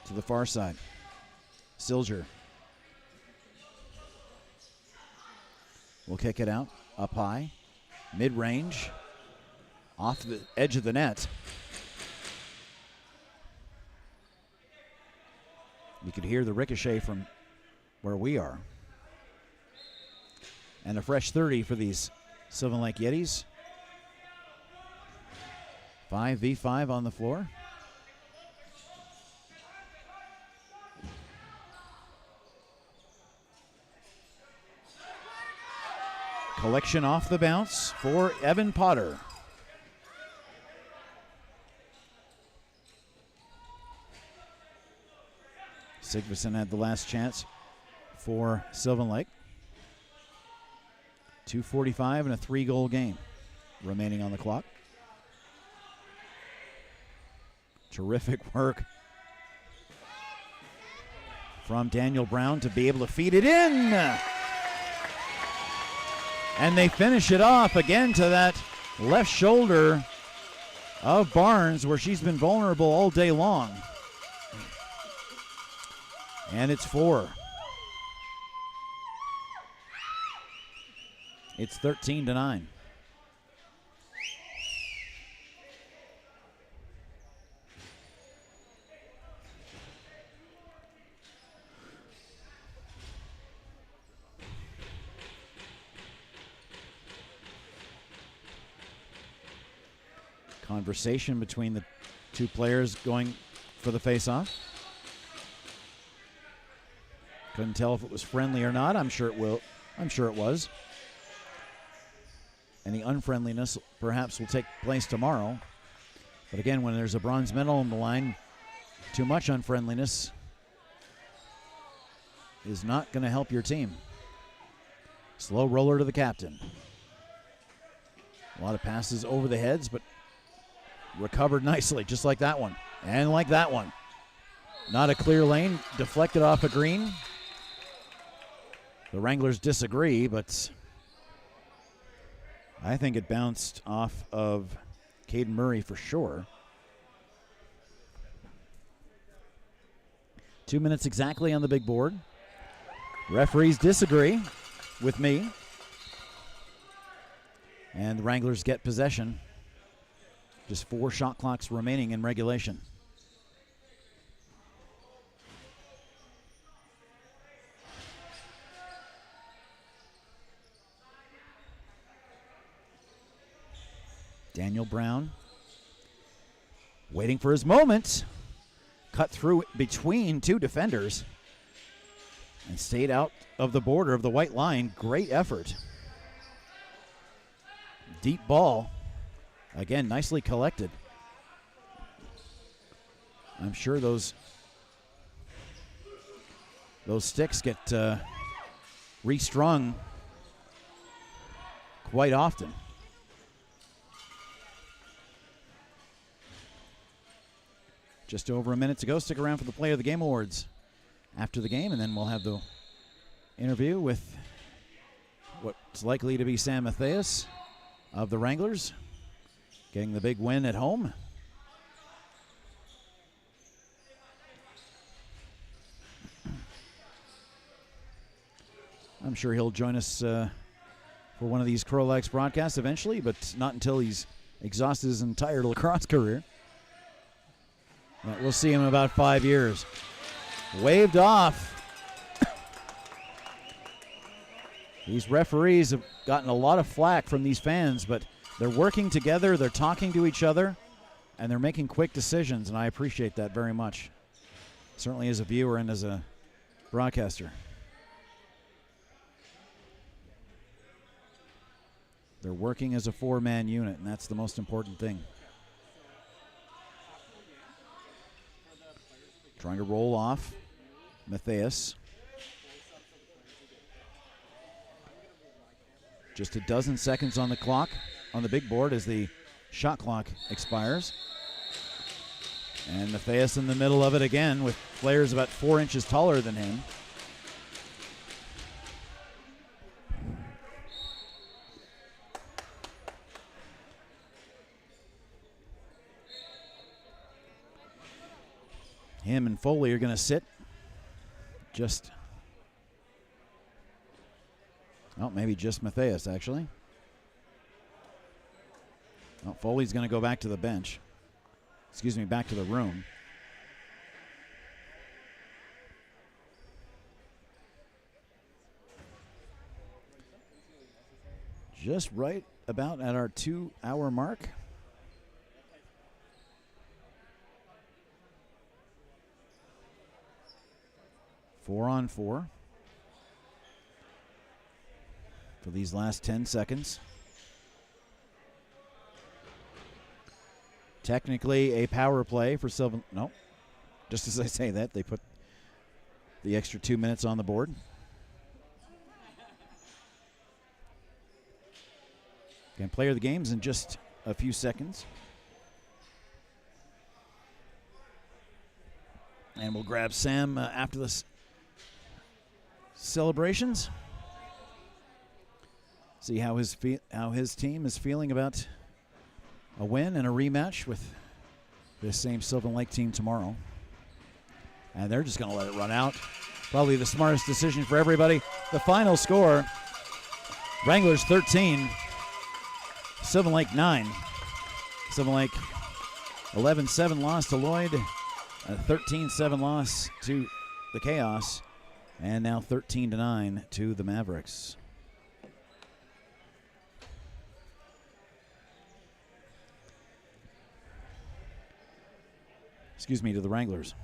To the far side. Silger will kick it out, up high, mid-range. off the edge of the net. You could hear the ricochet from where we are. And a fresh 30 for these Sylvan Lake Yettis. 5v5 on the floor. Collection off the bounce for Evan Potter. Sigvason had the last chance for Sylvan Lake. 2:45 and a 3-goal game remaining on the clock. Terrific work from Daniel Brown to be able to feed it in. And they finish it off again to that left shoulder of Barnes, where she's been vulnerable all day long. And it's 4. It's 13-9. Conversation between the two players going for the face-off. Couldn't tell if it was friendly or not. I'm sure it was. And the unfriendliness perhaps will take place tomorrow. But again, when there's a bronze medal on the line, too much unfriendliness is not going to help your team. Slow roller to the captain. A lot of passes over the heads, but recovered nicely, just like that one. And like that one. Not a clear lane, deflected off a green. The Wranglers disagree, but I think it bounced off of Caden Murray for sure. 2 minutes exactly on the big board. Referees disagree with me. And the Wranglers get possession. Just 4 shot clocks remaining in regulation. Daniel Brown waiting for his moment. Cut through between 2 defenders and stayed out of the border of the white line. Great effort. Deep ball. Again, nicely collected. I'm sure those sticks get restrung quite often. Just over a minute to go. Stick around for the Player of the Game awards after the game, and then we'll have the interview with what's likely to be Sam Matthias of the Wranglers, getting the big win at home. I'm sure he'll join us for one of these CROW LAX broadcasts eventually, but not until he's exhausted his entire lacrosse career. But we'll see him in about 5 years. Waved off. These referees have gotten a lot of flack from these fans, but they're working together, they're talking to each other, and they're making quick decisions, and I appreciate that very much. Certainly as a viewer and as a broadcaster. They're working as a 4-man unit, and that's the most important thing. Trying to roll off Matthias. Just a dozen seconds on the clock, on the big board as the shot clock expires. And Matthias in the middle of it again with players about 4 inches taller than him. Him and Foley are going to sit just, oh, maybe just Matthias, actually. Well, Foley's going to go back to the bench. Excuse me, back to the room. Just right about at our 2-hour mark. Four on four for these last 10 seconds. Technically a power play for Sylvan. No, just as I say that, they put the extra 2 minutes on the board. Again, player of the games in just a few seconds. And we'll grab Sam after this celebrations. See how his team is feeling about a win and a rematch with this same Sylvan Lake team tomorrow. And they're just going to let it run out. Probably the smartest decision for everybody. The final score, Wranglers 13, Sylvan Lake 9. Sylvan Lake 11-7 loss to Lloyd, a 13-7 loss to the Chaos, and now 13-9 to the Mavericks. Excuse me, to the Wranglers.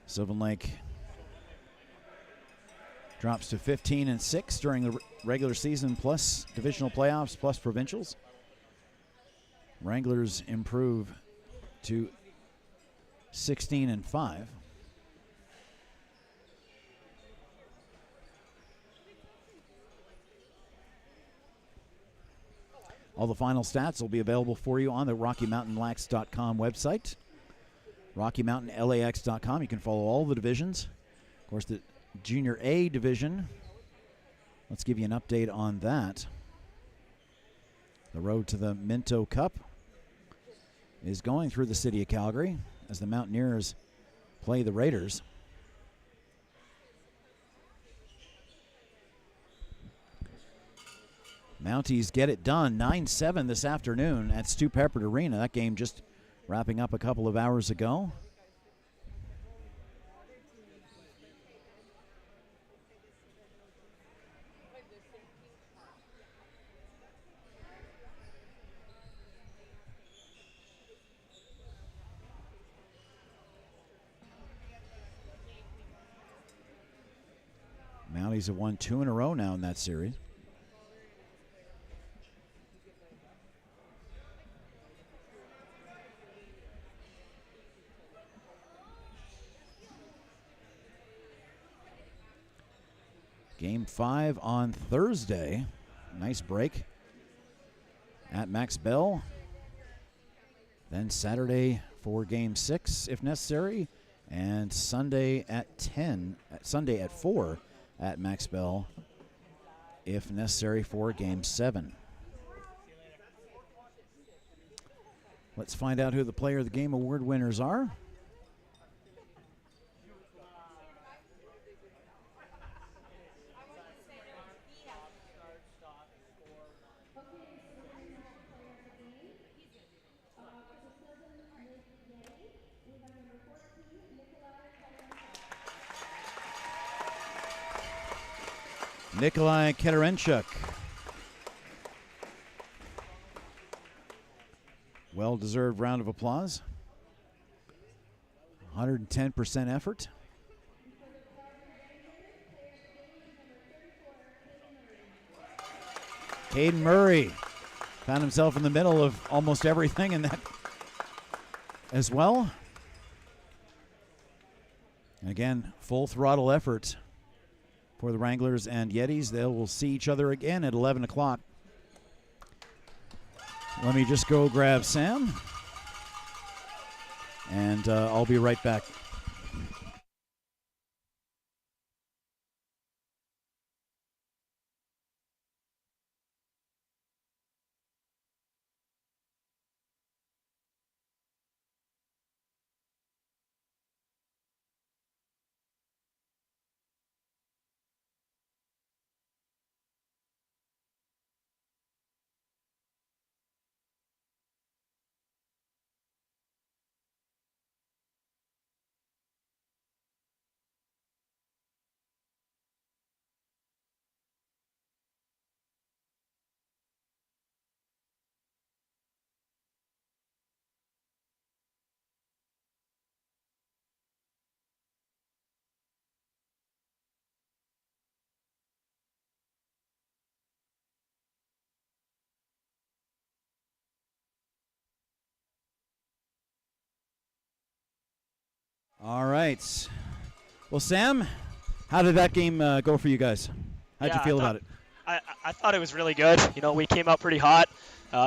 Sylvan Lake drops to 15-6 during the regular season, plus divisional playoffs, plus provincials. Wranglers improve to 16-5. All the final stats will be available for you on the RockyMountainLax.com website. RockyMountainLax.com. You can follow all the divisions. Of course, the Junior A division, let's give you an update on that. The road to the Minto Cup is going through the city of Calgary as the Mountaineers play the Raiders. Mounties get it done, 9-7 this afternoon at Stu Peppert Arena. That game just wrapping up a couple of hours ago. Mounties have won 2 in a row now in that series. Game 5 on Thursday. Nice break at Max Bell. Then Saturday for Game 6 if necessary. And Sunday at 4 at Max Bell if necessary for Game 7. Let's find out who the Player of the Game award winners are. Nikolai Keterenchuk. Well-deserved round of applause. 110% effort. Caden Murray found himself in the middle of almost everything in that as well. And again, full throttle effort for the Wranglers and Yettis. They will see each other again at 11 o'clock. Let me just go grab Sam, and I'll be right back. All right. Well, Sam, how did that game go for you guys? How'd you feel about it? I thought it was really good. You know, we came out pretty hot.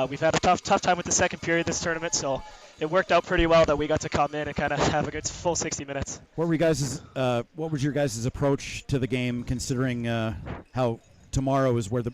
We've had a tough time with the second period this tournament, so it worked out pretty well that we got to come in and kind of have a good full 60 minutes. What was your guys' approach to the game, considering how tomorrow is where the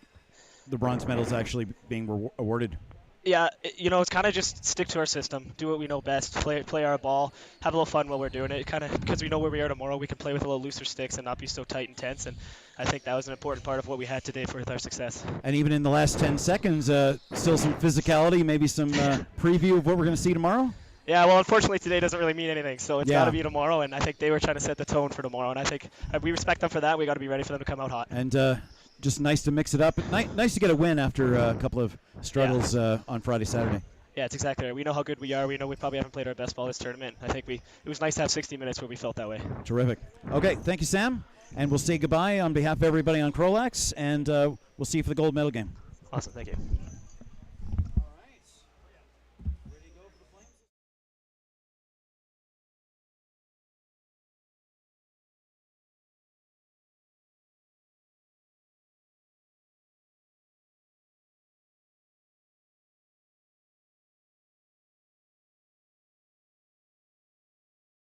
bronze medal is actually being awarded? Yeah, you know, it's kind of just stick to our system, do what we know best, play our ball, have a little fun while we're doing it. Kind of because we know where we are tomorrow, we can play with a little looser sticks and not be so tight and tense. And I think that was an important part of what we had today for our success. And even in the last 10 seconds, still some physicality, maybe some preview of what we're going to see tomorrow? Yeah, well, unfortunately today doesn't really mean anything, so it's got to be tomorrow. And I think they were trying to set the tone for tomorrow, and I think we respect them for that. We got to be ready for them to come out hot. And just nice to mix it up. Nice to get a win after a couple of struggles on Friday, Saturday. Yeah, it's exactly right. We know how good we are. We know we probably haven't played our best ball this tournament. I think it was nice to have 60 minutes where we felt that way. Terrific. Okay, thank you, Sam. And we'll say goodbye on behalf of everybody on CROW LAX, and we'll see you for the gold medal game. Awesome, thank you.